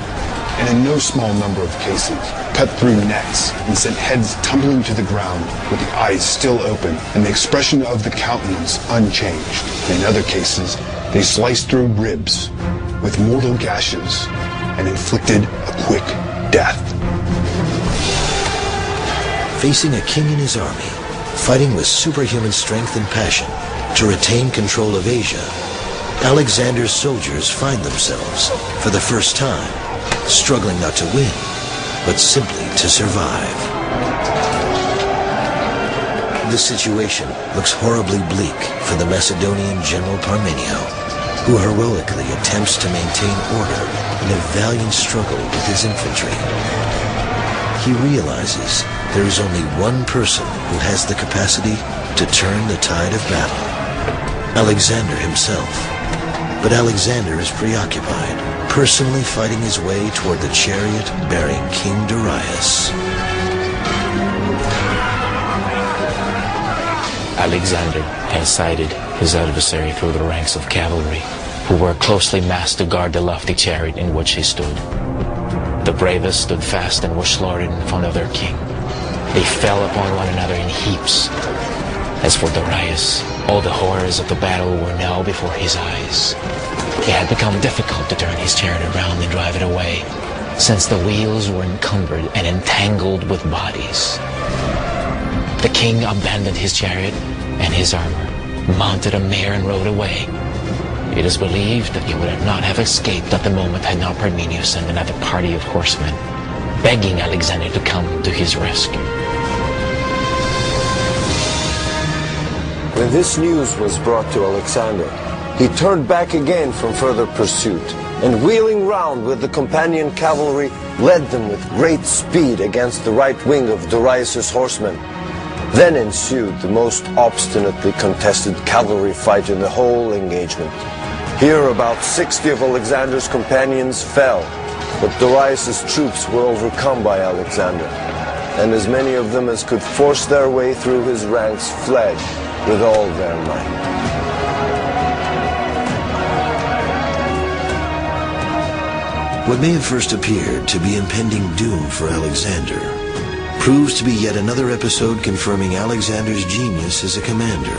and in no small number of cases, cut through necks and sent heads tumbling to the ground with the eyes still open and the expression of the countenance unchanged. In other cases, they sliced through ribs with mortal gashes and inflicted a quick death. Facing a king and his army, fighting with superhuman strength and passion to retain control of Asia, Alexander's soldiers find themselves, for the first time, struggling not to win, but simply to survive. The situation looks horribly bleak for the Macedonian general Parmenio, who heroically attempts to maintain order in a valiant struggle with his infantry. He realizes there is only one person who has the capacity to turn the tide of battle, Alexander himself. But Alexander is preoccupied, personally fighting his way toward the chariot bearing King Darius. Alexander has sighted his adversary through the ranks of cavalry, who were closely massed to guard the lofty chariot in which he stood. The bravest stood fast and were slaughtered in front of their king. They fell upon one another in heaps. As for Darius, all the horrors of the battle were now before his eyes. It had become difficult to turn his chariot around and drive it away, since the wheels were encumbered and entangled with bodies. The king abandoned his chariot and his armor, mounted a mare and rode away. It is believed that he would not have escaped at the moment had not Parmenio sent another party of horsemen. begging Alexander to come to his rescue. When this news was brought to Alexander, he turned back again from further pursuit, and wheeling round with the companion cavalry, led them with great speed against the right wing of Darius' horsemen. Then ensued the most obstinately contested cavalry fight in the whole engagement. Here about 60 of Alexander's companions fell, but Darius' troops were overcome by Alexander, and as many of them as could force their way through his ranks fled with all their might. What may have first appeared to be impending doom for Alexander proves to be yet another episode confirming Alexander's genius as a commander.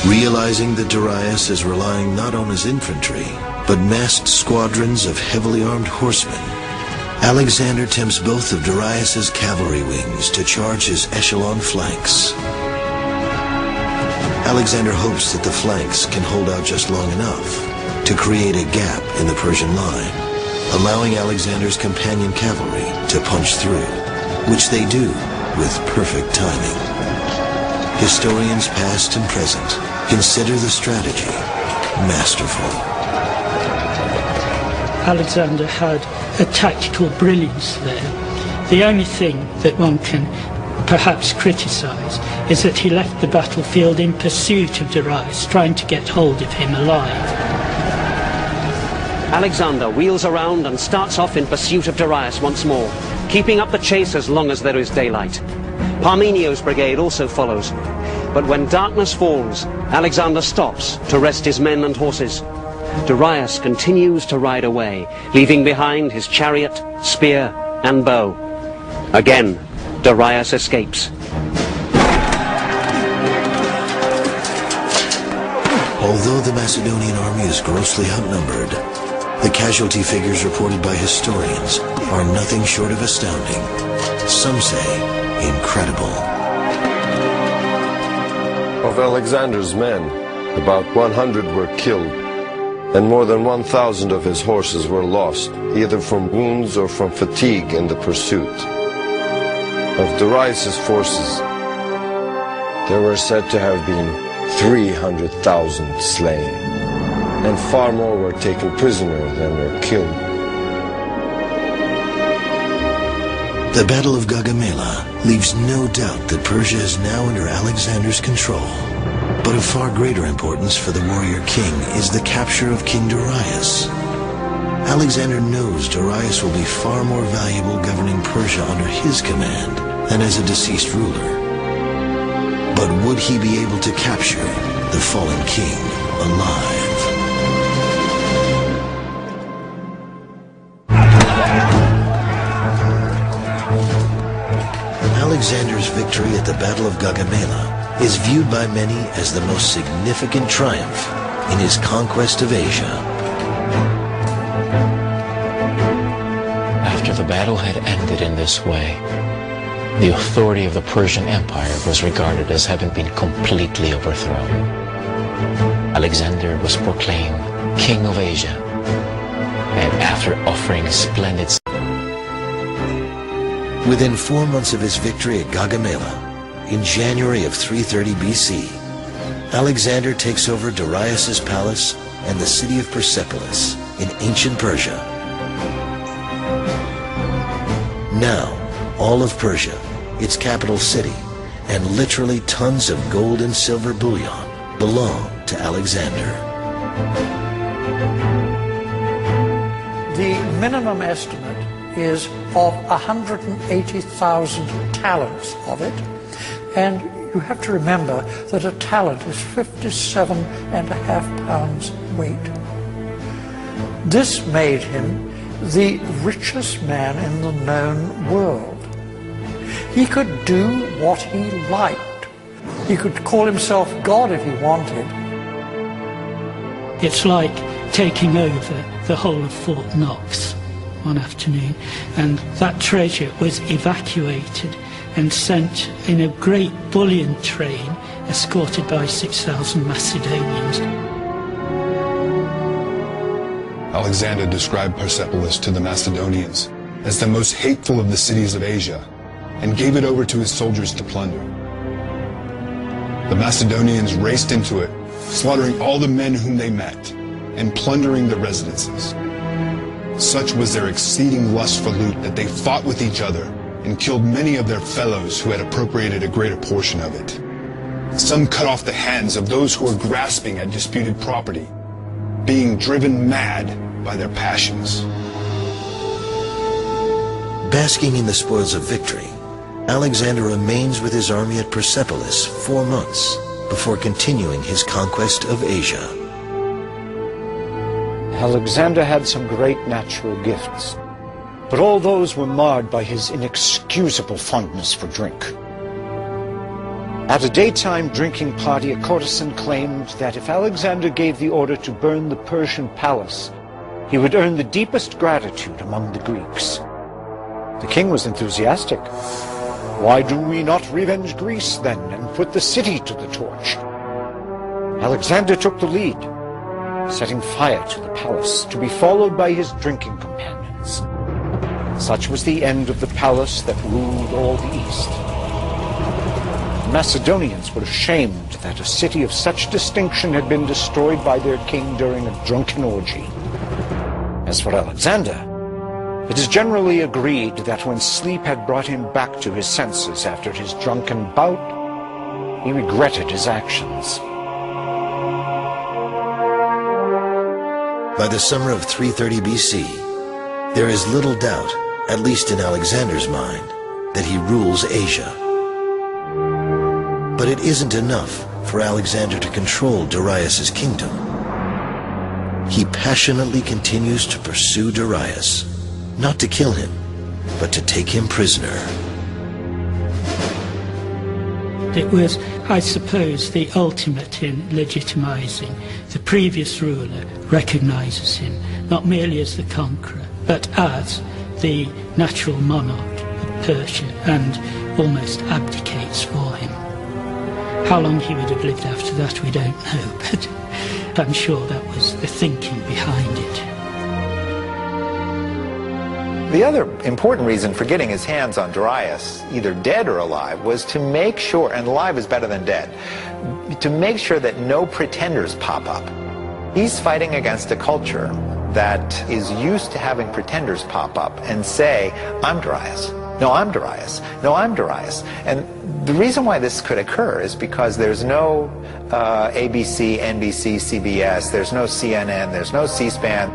Realizing that Darius is relying not on his infantry, but massed squadrons of heavily armed horsemen, Alexander tempts both of Darius' cavalry wings to charge his echelon flanks. Alexander hopes that the flanks can hold out just long enough to create a gap in the Persian line, allowing Alexander's companion cavalry to punch through, which they do with perfect timing. Historians past and present consider the strategy masterful. Alexander had a tactical brilliance there. The only thing that one can perhaps criticise is that he left the battlefield in pursuit of Darius, trying to get hold of him alive. Alexander wheels around and starts off in pursuit of Darius once more, keeping up the chase as long as there is daylight. Parmenio's brigade also follows, but when darkness falls, Alexander stops to rest his men and horses. Darius continues to ride away, leaving behind his chariot, spear, and bow. Again, Darius escapes. Although the Macedonian army is grossly outnumbered, the casualty figures reported by historians are nothing short of astounding. Some say incredible. Of Alexander's men, about 100 were killed, and more than 1,000 of his horses were lost, either from wounds or from fatigue in the pursuit. Of Darius' forces, there were said to have been 300,000 slain, and far more were taken prisoner than were killed. The Battle of Gaugamela leaves no doubt that Persia is now under Alexander's control. But of far greater importance for the warrior king is the capture of King Darius. Alexander knows Darius will be far more valuable governing Persia under his command than as a deceased ruler. But would he be able to capture the fallen king alive? Alexander's victory at the Battle of Gaugamela is viewed by many as the most significant triumph in his conquest of Asia. After the battle had ended in this way, the authority of the Persian Empire was regarded as having been completely overthrown. Alexander was proclaimed King of Asia, and after offering splendid... Within 4 months of his victory at Gaugamela, in January of 330 BC, Alexander takes over Darius' palace and the city of Persepolis in ancient Persia. Now, all of Persia, its capital city, and literally tons of gold and silver bullion belong to Alexander. The minimum estimate is of 180,000 talents of it, and you have to remember that a talent is 57.5 pounds weight. This made him the richest man in the known world. He could do what he liked. He could call himself God if he wanted. It's like taking over the whole of Fort Knox one afternoon, and that treasure was evacuated and sent in a great bullion train escorted by 6,000 Macedonians. Alexander described Persepolis to the Macedonians as the most hateful of the cities of Asia and gave it over to his soldiers to plunder. The Macedonians raced into it, slaughtering all the men whom they met and plundering the residences. Such was their exceeding lust for loot that they fought with each other and killed many of their fellows who had appropriated a greater portion of it. Some cut off the hands of those who were grasping at disputed property, being driven mad by their passions. Basking in the spoils of victory, Alexander remains with his army at Persepolis 4 months before continuing his conquest of Asia. Alexander had some great natural gifts, but all those were marred by his inexcusable fondness for drink. At a daytime drinking party, a courtesan claimed that if Alexander gave the order to burn the Persian palace, he would earn the deepest gratitude among the Greeks. The king was enthusiastic. "Why do we not revenge Greece, then, and put the city to the torch?" Alexander took the lead, setting fire to the palace, to be followed by his drinking companions. Such was the end of the palace that ruled all the East. The Macedonians were ashamed that a city of such distinction had been destroyed by their king during a drunken orgy. As for Alexander, it is generally agreed that when sleep had brought him back to his senses after his drunken bout, he regretted his actions. By the summer of 330 BC, there is little doubt, at least in Alexander's mind, that he rules Asia. But it isn't enough for Alexander to control Darius's kingdom. He passionately continues to pursue Darius, not to kill him, but to take him prisoner. It was, I suppose, the ultimate in legitimizing. The previous ruler recognizes him not merely as the conqueror, but as the natural monarch of Persia, and almost abdicates for him. How long he would have lived after that we don't know, but I'm sure that was the thinking behind it. The other important reason for getting his hands on Darius, either dead or alive, was to make sure, and alive is better than dead, to make sure that no pretenders pop up. He's fighting against a culture that is used to having pretenders pop up and say, "I'm Darius. No, I'm Darius. No, I'm Darius." And the reason why this could occur is because there's no ABC, NBC, CBS, there's no CNN, there's no C-SPAN.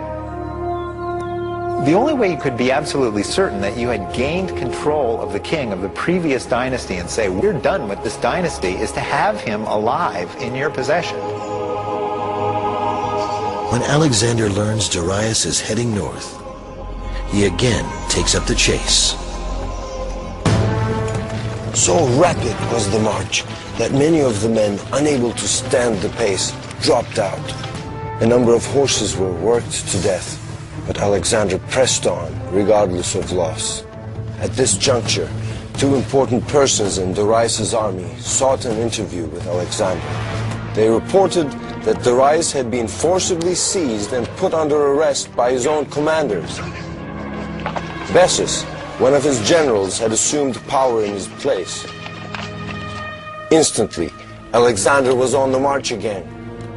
The only way you could be absolutely certain that you had gained control of the king of the previous dynasty and say, "We're done with this dynasty," is to have him alive in your possession. When Alexander learns Darius is heading north, he again takes up the chase. So rapid was the march that many of the men, unable to stand the pace, dropped out. A number of horses were worked to death, but Alexander pressed on, regardless of loss. At this juncture, two important persons in Darius's army sought an interview with Alexander. They reported that Darius had been forcibly seized and put under arrest by his own commanders. Bessus, one of his generals, had assumed power in his place. Instantly, Alexander was on the march again,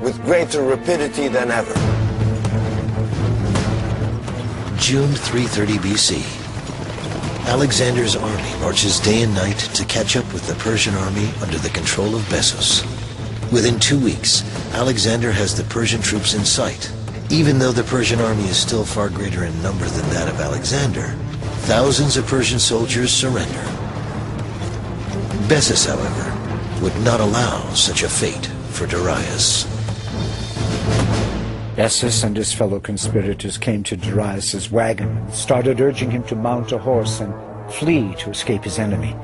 with greater rapidity than ever. June 330 BC. Alexander's army marches day and night to catch up with the Persian army under the control of Bessus. Within 2 weeks, Alexander has the Persian troops in sight. Even though the Persian army is still far greater in number than that of Alexander, thousands of Persian soldiers surrender. Bessus, however, would not allow such a fate for Darius. Bessus and his fellow conspirators came to Darius's wagon and started urging him to mount a horse and flee to escape his enemy.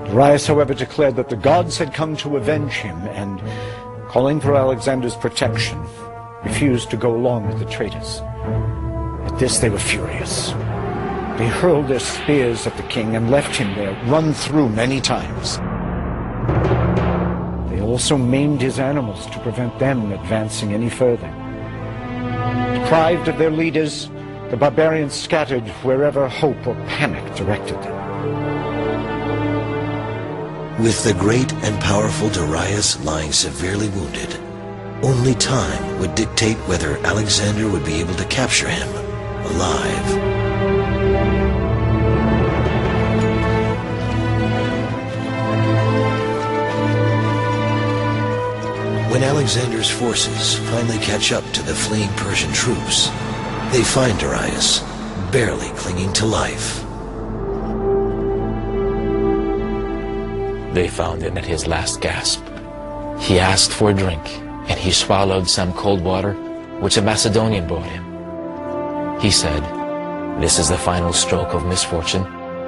Darius, however, declared that the gods had come to avenge him and, calling for Alexander's protection, refused to go along with the traitors. At this they were furious. They hurled their spears at the king and left him there, run through many times. They also maimed his animals to prevent them advancing any further. Deprived of their leaders, the barbarians scattered wherever hope or panic directed them. With the great and powerful Darius lying severely wounded, only time would dictate whether Alexander would be able to capture him alive. When Alexander's forces finally catch up to the fleeing Persian troops, they find Darius barely clinging to life. They found him at his last gasp. He asked for a drink, and he swallowed some cold water, which a Macedonian brought him. He said, "This is the final stroke of misfortune,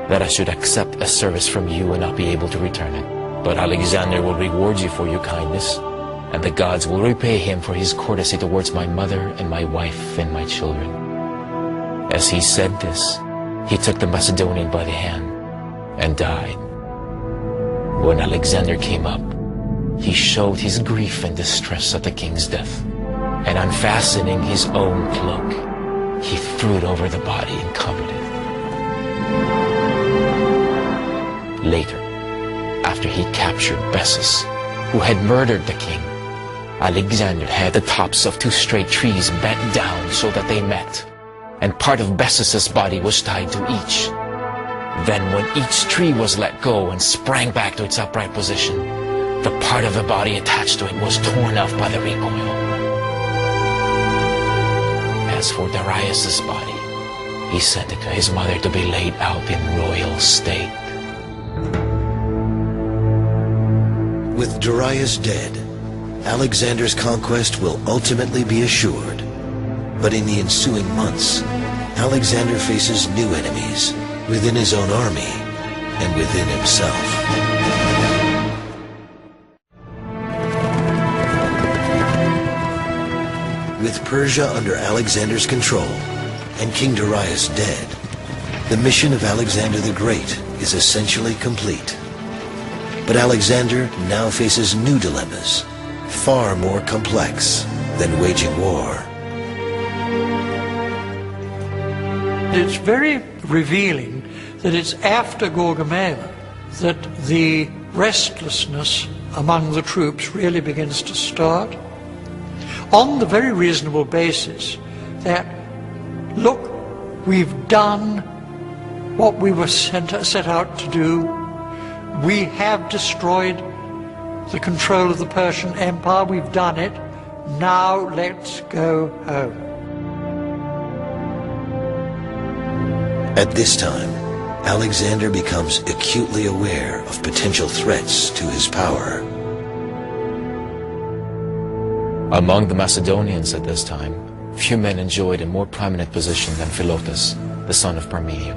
that I should accept a service from you and not be able to return it. But Alexander will reward you for your kindness, and the gods will repay him for his courtesy towards my mother and my wife and my children." As he said this, he took the Macedonian by the hand and died. When Alexander came up, he showed his grief and distress at the king's death, and unfastening his own cloak, he threw it over the body and covered it. Later, after he captured Bessus, who had murdered the king, Alexander had the tops of two straight trees bent down so that they met, and part of Bessus's body was tied to each. Then when each tree was let go and sprang back to its upright position, the part of the body attached to it was torn off by the recoil. As for Darius's body, he sent it to his mother to be laid out in royal state. With Darius dead, Alexander's conquest will ultimately be assured. But in the ensuing months, Alexander faces new enemies within his own army and within himself. With Persia under Alexander's control and King Darius dead, the mission of Alexander the Great is essentially complete. But Alexander now faces new dilemmas, far more complex than waging war. It's very revealing that it's after Gaugamela that the restlessness among the troops really begins to start, on the very reasonable basis that, look, we've done what we were set out to do. We have destroyed the control of the Persian Empire. We've done it. Now let's go home. At this time, Alexander becomes acutely aware of potential threats to his power. Among the Macedonians at this time, few men enjoyed a more prominent position than Philotas, the son of Parmenio.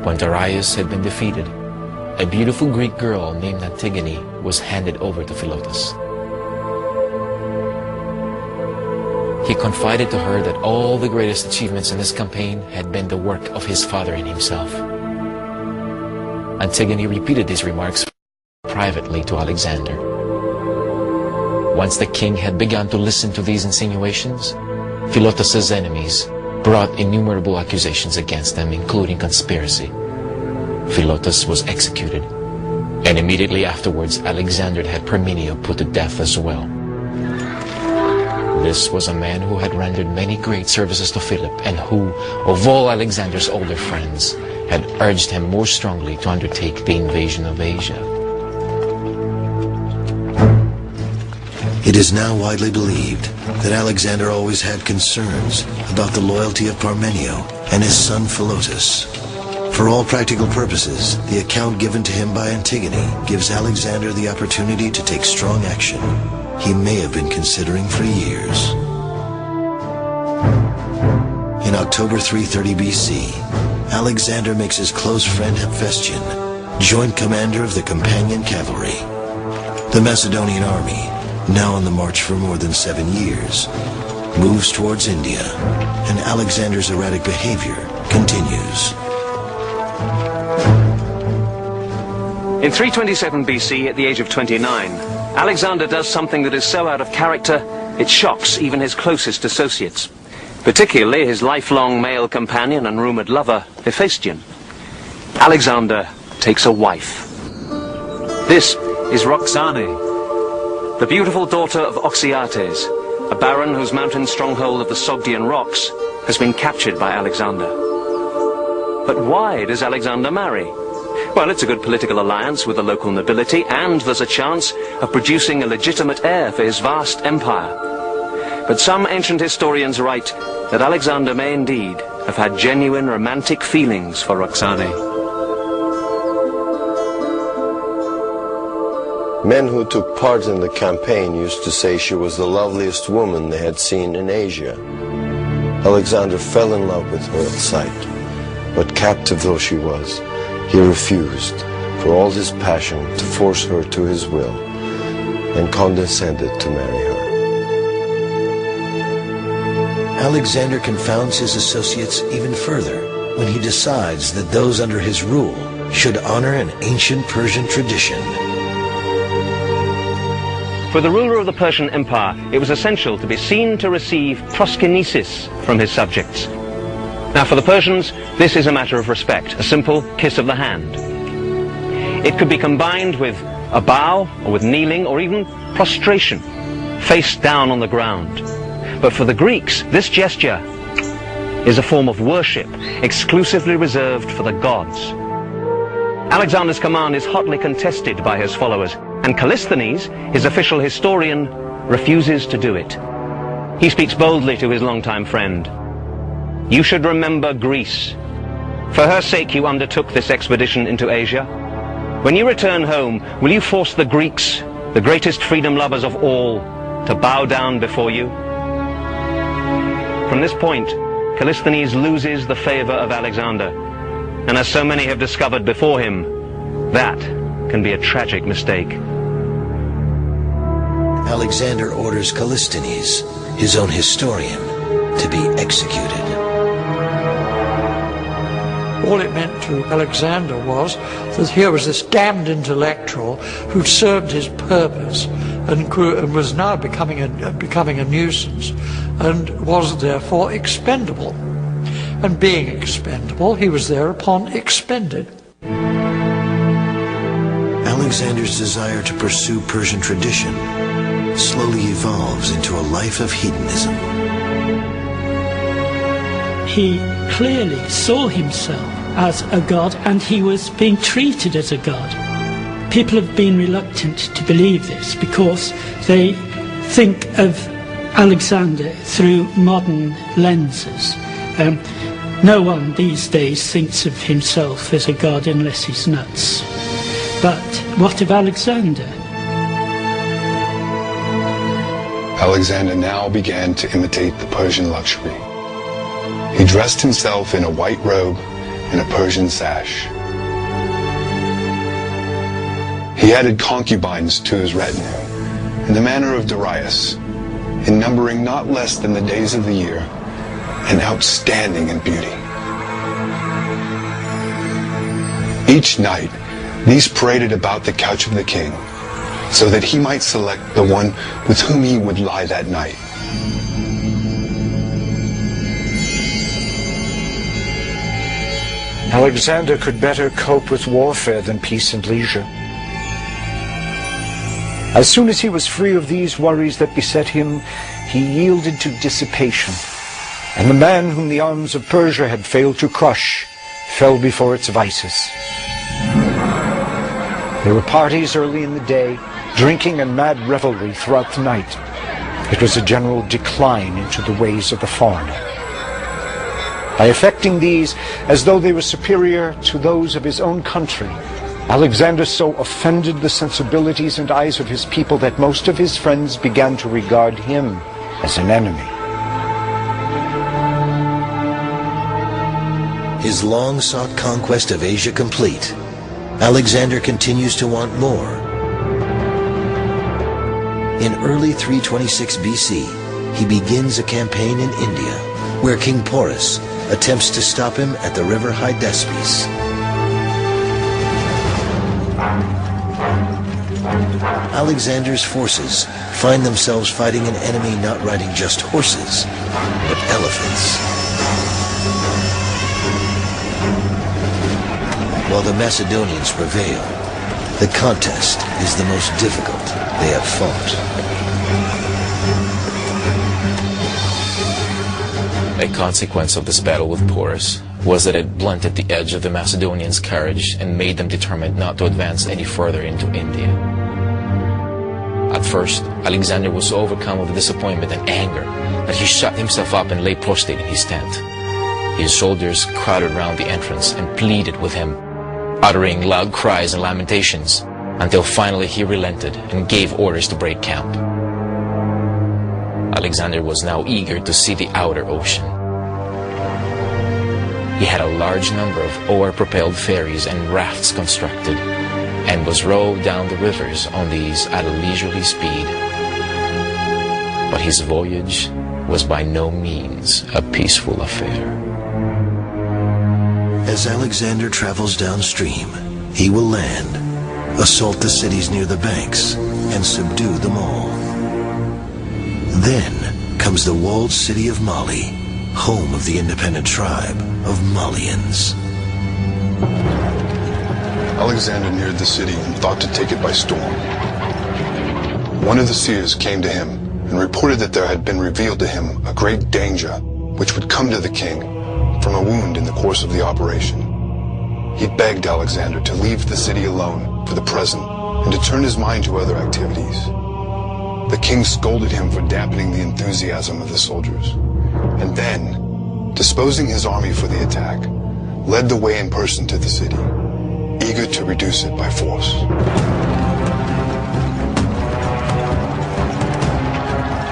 When Darius had been defeated, a beautiful Greek girl named Antigone was handed over to Philotas. He confided to her that all the greatest achievements in this campaign had been the work of his father and himself. Antigone repeated these remarks privately to Alexander. Once the king had begun to listen to these insinuations, Philotas's enemies brought innumerable accusations against them, including conspiracy. Philotas was executed, and immediately afterwards Alexander had Parmenio put to death as well. This was a man who had rendered many great services to Philip, and who, of all Alexander's older friends, had urged him more strongly to undertake the invasion of Asia. It is now widely believed that Alexander always had concerns about the loyalty of Parmenio and his son Philotas. For all practical purposes, the account given to him by Antigone gives Alexander the opportunity to take strong action he may have been considering for years. In October 330 BC, Alexander makes his close friend Hephaestion joint commander of the companion cavalry. The Macedonian army, now on the march for more than 7 years, moves towards India, and Alexander's erratic behavior continues. In 327 BC, at the age of 29, Alexander does something that is so out of character, it shocks even his closest associates. particularly his lifelong male companion and rumoured lover, Hephaestion. Alexander takes a wife. This is Roxane, the beautiful daughter of Oxyates, a baron whose mountain stronghold of the Sogdian rocks has been captured by Alexander. But why does Alexander marry? Well, it's a good political alliance with the local nobility, and there's a chance of producing a legitimate heir for his vast empire. But some ancient historians write that Alexander may indeed have had genuine romantic feelings for Roxane. Men who took part in the campaign used to say she was the loveliest woman they had seen in Asia. Alexander fell in love with her at sight, but captive though she was, he refused, for all his passion, to force her to his will, and condescended to marry her. Alexander confounds his associates even further when he decides that those under his rule should honor an ancient Persian tradition. For the ruler of the Persian Empire, it was essential to be seen to receive proskinesis from his subjects. Now, for the Persians, this is a matter of respect, a simple kiss of the hand. It could be combined with a bow, or with kneeling, or even prostration, face down on the ground. But for the Greeks, this gesture is a form of worship exclusively reserved for the gods. Alexander's command is hotly contested by his followers, and Callisthenes, his official historian, refuses to do it. He speaks boldly to his longtime friend. You should remember Greece. For her sake you undertook this expedition into Asia. When you return home, will you force the Greeks, the greatest freedom lovers of all, to bow down before you? From this point, Callisthenes loses the favor of Alexander, and as so many have discovered before him, that can be a tragic mistake. Alexander orders Callisthenes, his own historian, to be executed. All it meant to Alexander was that here was this damned intellectual who served his purpose and was now becoming a nuisance and was therefore expendable. And being expendable, he was thereupon expended. Alexander's desire to pursue Persian tradition slowly evolves into a life of hedonism. He clearly saw himself as a god, and he was being treated as a god. People have been reluctant to believe this because they think of Alexander through modern lenses. No one these days thinks of himself as a god unless he's nuts. But what of Alexander? Alexander now began to imitate the Persian luxury. He dressed himself in a white robe and a Persian sash. He added concubines to his retinue, in the manner of Darius, in numbering not less than the days of the year, and outstanding in beauty. Each night, these paraded about the couch of the king, so that he might select the one with whom he would lie that night. Alexander could better cope with warfare than peace and leisure. As soon as he was free of these worries that beset him, he yielded to dissipation, and the man whom the arms of Persia had failed to crush fell before its vices. There were parties early in the day, drinking and mad revelry throughout the night. It was a general decline into the ways of the foreigner. By affecting these as though they were superior to those of his own country, Alexander so offended the sensibilities and eyes of his people that most of his friends began to regard him as an enemy. His long-sought conquest of Asia complete, Alexander continues to want more. In early 326 BC, he begins a campaign in India, where King Porus attempts to stop him at the river Hydaspes. Alexander's forces find themselves fighting an enemy not riding just horses, but elephants. While the Macedonians prevail, the contest is the most difficult they have fought. A consequence of this battle with Porus was that it blunted the edge of the Macedonians' courage and made them determined not to advance any further into India. At first, Alexander was so overcome with disappointment and anger that he shut himself up and lay prostrate in his tent. His soldiers crowded around the entrance and pleaded with him, uttering loud cries and lamentations, until finally he relented and gave orders to break camp. Alexander was now eager to see the outer ocean. He had a large number of oar-propelled ferries and rafts constructed, and was rowed down the rivers on these at a leisurely speed. But his voyage was by no means a peaceful affair. As Alexander travels downstream, he will land, assault the cities near the banks, and subdue them all. Then comes the walled city of Mali, home of the independent tribe of Malians. Alexander neared the city and thought to take it by storm. One of the seers came to him and reported that there had been revealed to him a great danger which would come to the king from a wound in the course of the operation. He begged Alexander to leave the city alone for the present and to turn his mind to other activities. The king scolded him for dampening the enthusiasm of the soldiers, and then, disposing his army for the attack, led the way in person to the city, eager to reduce it by force.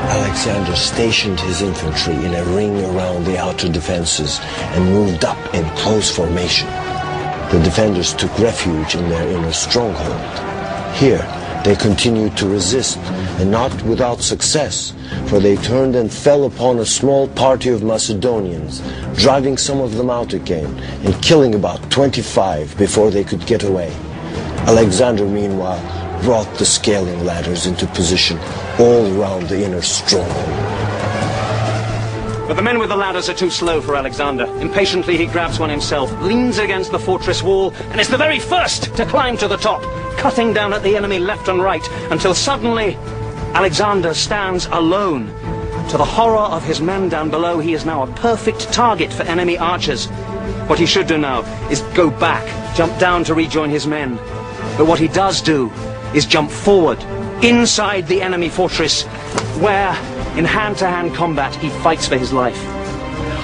Alexander stationed his infantry in a ring around the outer defenses and moved up in close formation. The defenders took refuge in their inner stronghold. Here, they continued to resist, and not without success, for they turned and fell upon a small party of Macedonians, driving some of them out again and killing about 25 before they could get away. Alexander, meanwhile, brought the scaling ladders into position all around the inner stronghold. But the men with the ladders are too slow for Alexander. Impatiently, he grabs one himself, leans against the fortress wall, and is the very first to climb to the top, cutting down at the enemy left and right, until suddenly Alexander stands alone. To the horror of his men down below, he is now a perfect target for enemy archers. What he should do now is go back, jump down to rejoin his men. But what he does do is jump forward, inside the enemy fortress, where, in hand-to-hand combat, he fights for his life.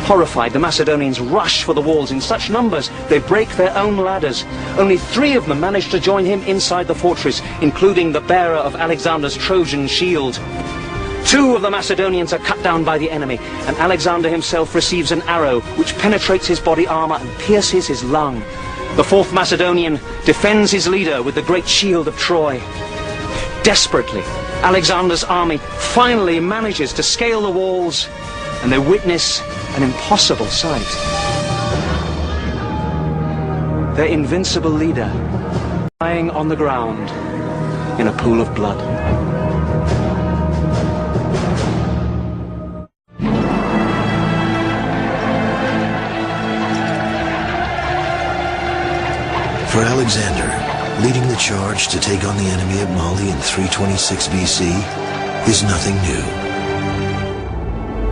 Horrified, the Macedonians rush for the walls in such numbers they break their own ladders. Only 3 of them manage to join him inside the fortress, including the bearer of Alexander's Trojan shield. 2 of the Macedonians are cut down by the enemy, and Alexander himself receives an arrow which penetrates his body armor and pierces his lung. The 4th Macedonian defends his leader with the great shield of Troy. Desperately, Alexander's army finally manages to scale the walls, and they witness an impossible sight. Their invincible leader lying on the ground in a pool of blood. For Alexander, leading the charge to take on the enemy at Mali in 326 BC is nothing new.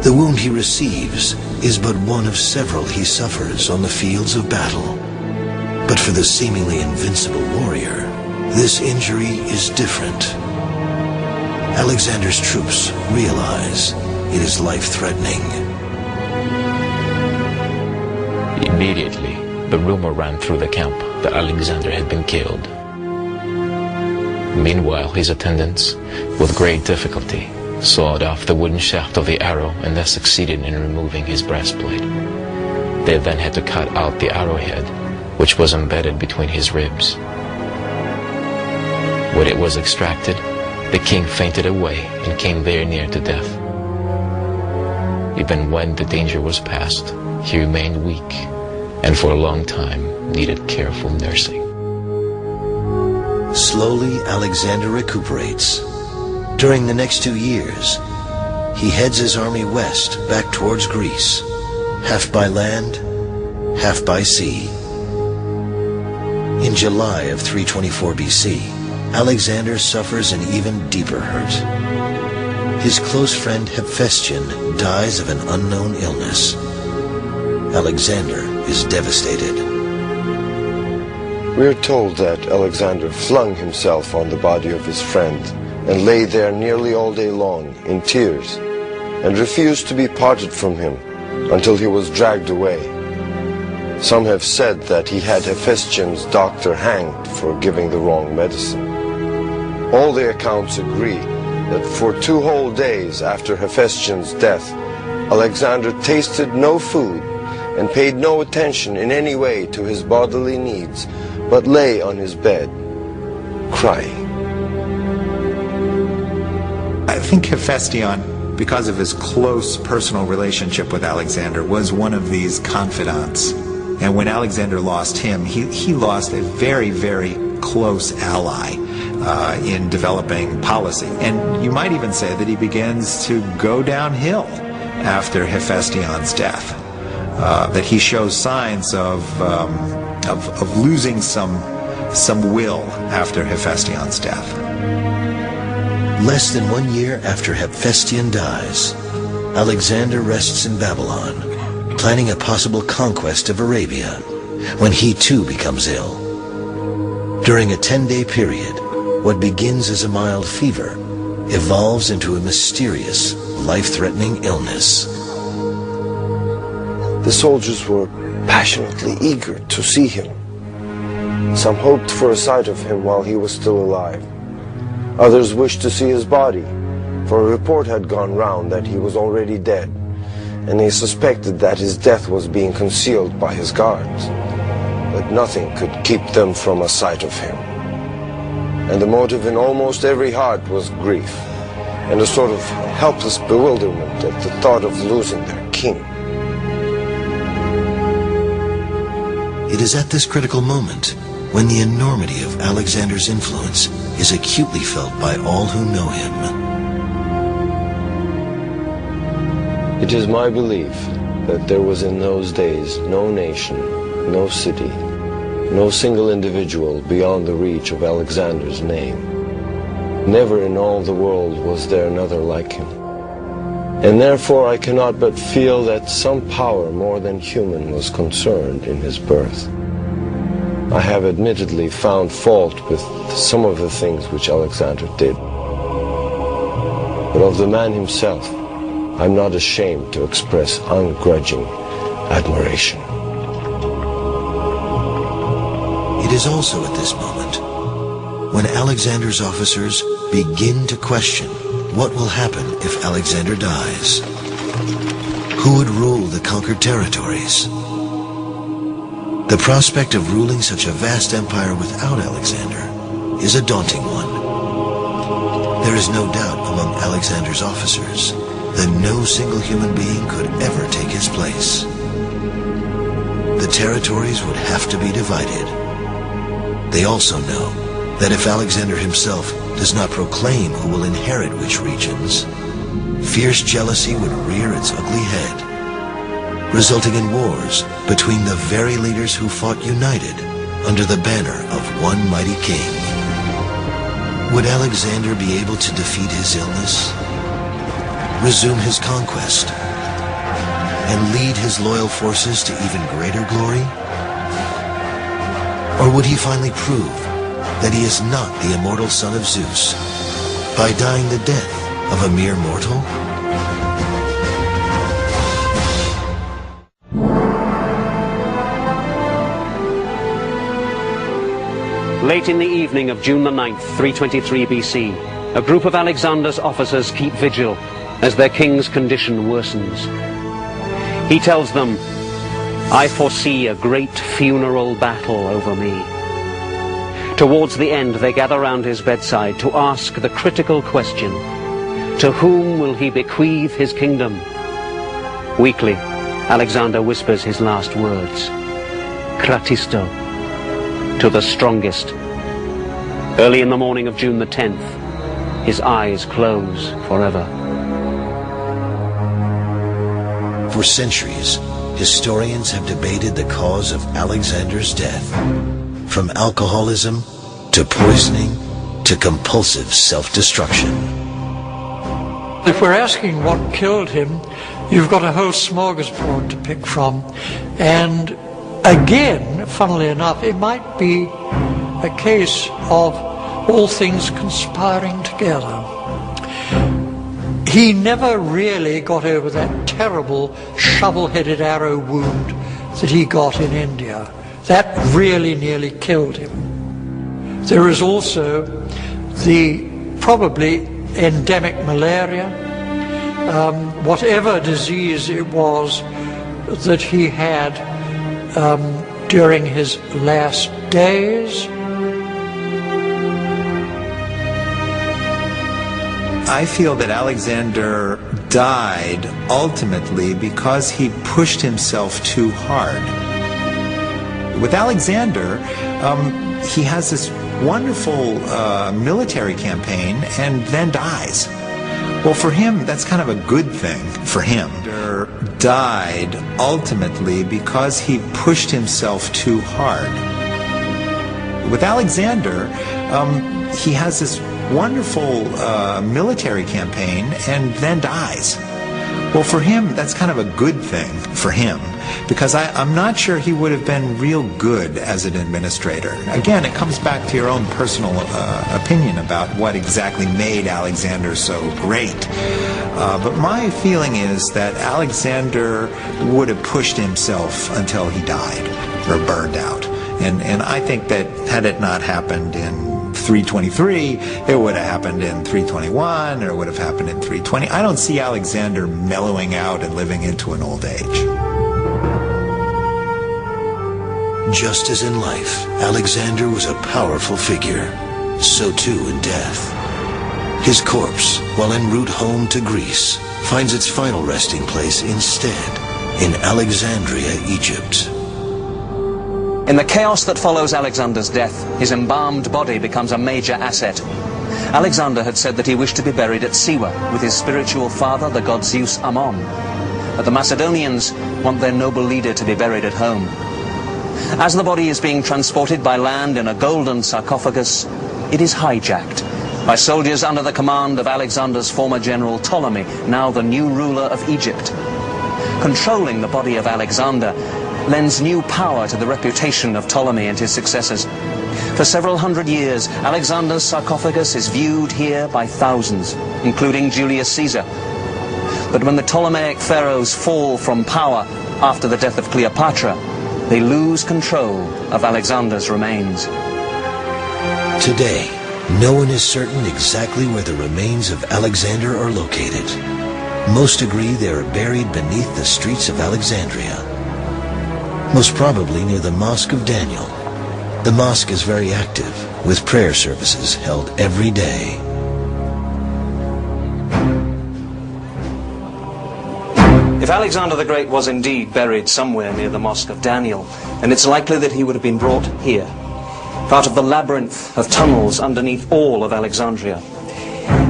The wound he receives is but one of several he suffers on the fields of battle. But for the seemingly invincible warrior, this injury is different. Alexander's troops realize it is life-threatening. Immediately, the rumor ran through the camp that Alexander had been killed. Meanwhile, his attendants, with great difficulty, sawed off the wooden shaft of the arrow and thus succeeded in removing his breastplate. They then had to cut out the arrowhead, which was embedded between his ribs. When it was extracted, the king fainted away and came very near to death. Even when the danger was past, he remained weak and for a long time needed careful nursing. Slowly, Alexander recuperates. During the next 2 years, he heads his army west back towards Greece, half by land, half by sea. In July of 324 BC, Alexander suffers an even deeper hurt. His close friend Hephaestion dies of an unknown illness. Alexander is devastated. We are told that Alexander flung himself on the body of his friend and lay there nearly all day long in tears and refused to be parted from him until he was dragged away. Some have said that he had Hephaestion's doctor hanged for giving the wrong medicine. All the accounts agree that for 2 whole days after Hephaestion's death, Alexander tasted no food and paid no attention in any way to his bodily needs, but lay on his bed, crying. I think Hephaestion, because of his close personal relationship with Alexander, was one of these confidants. And when Alexander lost him, he lost a very, very close ally in developing policy. And you might even say that he begins to go downhill after Hephaestion's death. That he shows signs of losing some will after Hephaestion's death. Less than 1 year after Hephaestion dies, Alexander rests in Babylon, planning a possible conquest of Arabia, when he too becomes ill. During a 10-day period, what begins as a mild fever evolves into a mysterious, life-threatening illness. The soldiers were passionately eager to see him. Some hoped for a sight of him while he was still alive. Others wished to see his body, for a report had gone round that he was already dead, and they suspected that his death was being concealed by his guards. But nothing could keep them from a sight of him. And the motive in almost every heart was grief, and a sort of helpless bewilderment at the thought of losing their king. It is at this critical moment when the enormity of Alexander's influence is acutely felt by all who know him. It is my belief that there was in those days no nation, no city, no single individual beyond the reach of Alexander's name. Never in all the world was there another like him. And therefore I cannot but feel that some power more than human was concerned in his birth. I have admittedly found fault with some of the things which Alexander did. But of the man himself, I'm not ashamed to express ungrudging admiration. It is also at this moment when Alexander's officers begin to question what will happen if Alexander dies. Who would rule the conquered territories? The prospect of ruling such a vast empire without Alexander is a daunting one. There is no doubt among Alexander's officers that no single human being could ever take his place. The territories would have to be divided. They also know that if Alexander himself does not proclaim who will inherit which regions, fierce jealousy would rear its ugly head, resulting in wars between the very leaders who fought united under the banner of one mighty king. Would Alexander be able to defeat his illness, resume his conquest, and lead his loyal forces to even greater glory? Or would he finally prove that he is not the immortal son of Zeus by dying the death of a mere mortal? Late in the evening of June the 9th, 323 BC, a group of Alexander's officers keep vigil as their king's condition worsens. He tells them, "I foresee a great funeral battle over me." Towards the end, they gather round his bedside to ask the critical question, to whom will he bequeath his kingdom? Weakly, Alexander whispers his last words, "Kratisto," to the strongest. Early in the morning of June the 10th, his eyes close forever. For centuries, historians have debated the cause of Alexander's death, from alcoholism to poisoning to compulsive self-destruction. If we're asking what killed him, you've got a whole smorgasbord to pick from. And again, funnily enough, it might be a case of all things conspiring together. He never really got over that terrible shovel-headed arrow wound that he got in India. That really nearly killed him. There is also the probably endemic malaria, whatever disease it was that he had during his last days. I feel that Alexander died ultimately because he pushed himself too hard. With Alexander, he has this wonderful military campaign and then dies. Well, for him, that's kind of a good thing for him. Alexander died ultimately because he pushed himself too hard. With Alexander, he has this wonderful military campaign and then dies. Well, for him, that's kind of a good thing for him, because I'm not sure he would have been real good as an administrator. Again, it comes back to your own personal opinion about what exactly made Alexander so great. But my feeling is that Alexander would have pushed himself until he died or burned out. And I think that had it not happened in 323, it would have happened in 321, or it would have happened in 320. I don't see Alexander mellowing out and living into an old age. Just as in life, Alexander was a powerful figure, so too in death. His corpse, while en route home to Greece, finds its final resting place instead in Alexandria, Egypt. In the chaos that follows Alexander's death, his embalmed body becomes a major asset. Alexander had said that he wished to be buried at Siwa with his spiritual father, the god Zeus Ammon. But the Macedonians want their noble leader to be buried at home. As the body is being transported by land in a golden sarcophagus, it is hijacked by soldiers under the command of Alexander's former general Ptolemy, now the new ruler of Egypt. Controlling the body of Alexander lends new power to the reputation of Ptolemy and his successors. For several hundred years, Alexander's sarcophagus is viewed here by thousands, including Julius Caesar. But when the Ptolemaic pharaohs fall from power after the death of Cleopatra, they lose control of Alexander's remains. Today, no one is certain exactly where the remains of Alexander are located. Most agree they are buried beneath the streets of Alexandria, most probably near the Mosque of Daniel. The mosque is very active, with prayer services held every day. If Alexander the Great was indeed buried somewhere near the Mosque of Daniel, then it's likely that he would have been brought here, part of the labyrinth of tunnels underneath all of Alexandria.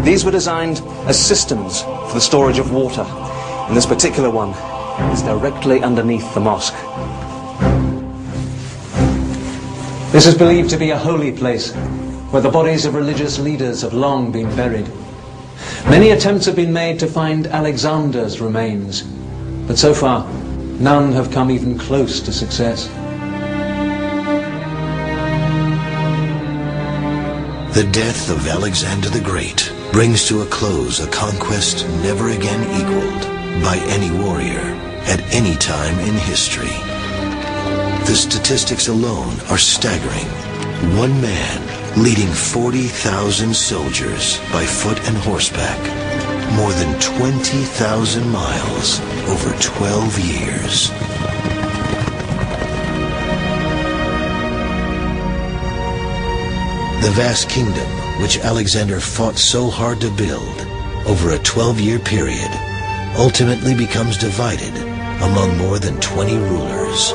These were designed as cisterns for the storage of water, and this particular one is directly underneath the mosque. This is believed to be a holy place, where the bodies of religious leaders have long been buried. Many attempts have been made to find Alexander's remains, but so far, none have come even close to success. The death of Alexander the Great brings to a close a conquest never again equaled by any warrior at any time in history. The statistics alone are staggering. One man leading 40,000 soldiers by foot and horseback, more than 20,000 miles over 12 years. The vast kingdom which Alexander fought so hard to build over a 12-year period ultimately becomes divided among more than 20 rulers.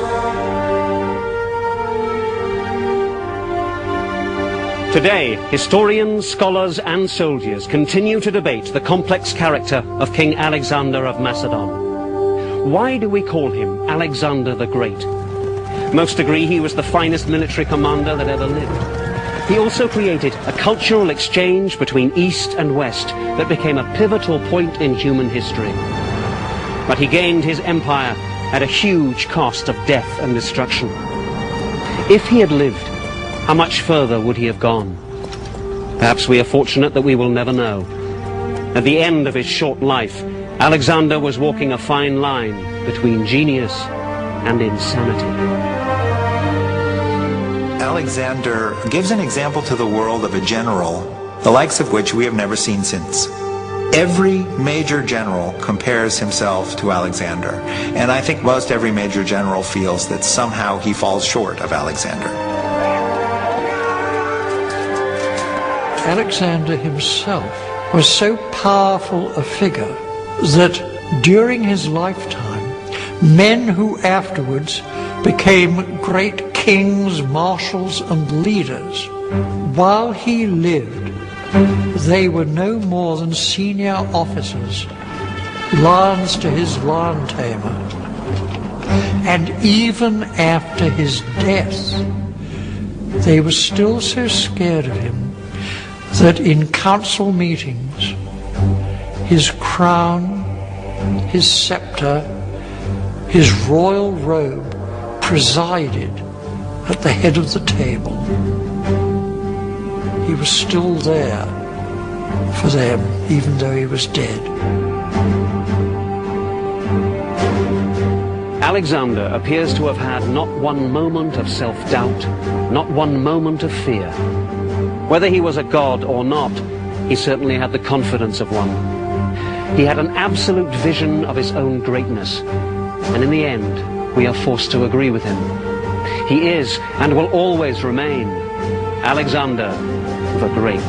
Today, historians, scholars and soldiers continue to debate the complex character of King Alexander of Macedon. Why do we call him Alexander the Great? Most agree he was the finest military commander that ever lived. He also created a cultural exchange between East and West that became a pivotal point in human history. But he gained his empire at a huge cost of death and destruction. If he had lived, how much further would he have gone? Perhaps we are fortunate that we will never know. At the end of his short life, Alexander was walking a fine line between genius and insanity. Alexander gives an example to the world of a general, the likes of which we have never seen since. Every major general compares himself to Alexander, and I think most every major general feels that somehow he falls short of Alexander. Alexander himself was so powerful a figure that during his lifetime, men who afterwards became great kings, marshals, and leaders, while he lived, they were no more than senior officers, lions to his lion tamer. And even after his death, they were still so scared of him that in council meetings, his crown, his scepter, his royal robe presided at the head of the table. He was still there for them, even though he was dead. Alexander appears to have had not one moment of self-doubt, not one moment of fear. Whether he was a god or not, he certainly had the confidence of one. He had an absolute vision of his own greatness, and in the end, we are forced to agree with him. He is, and will always remain, Alexander the Great.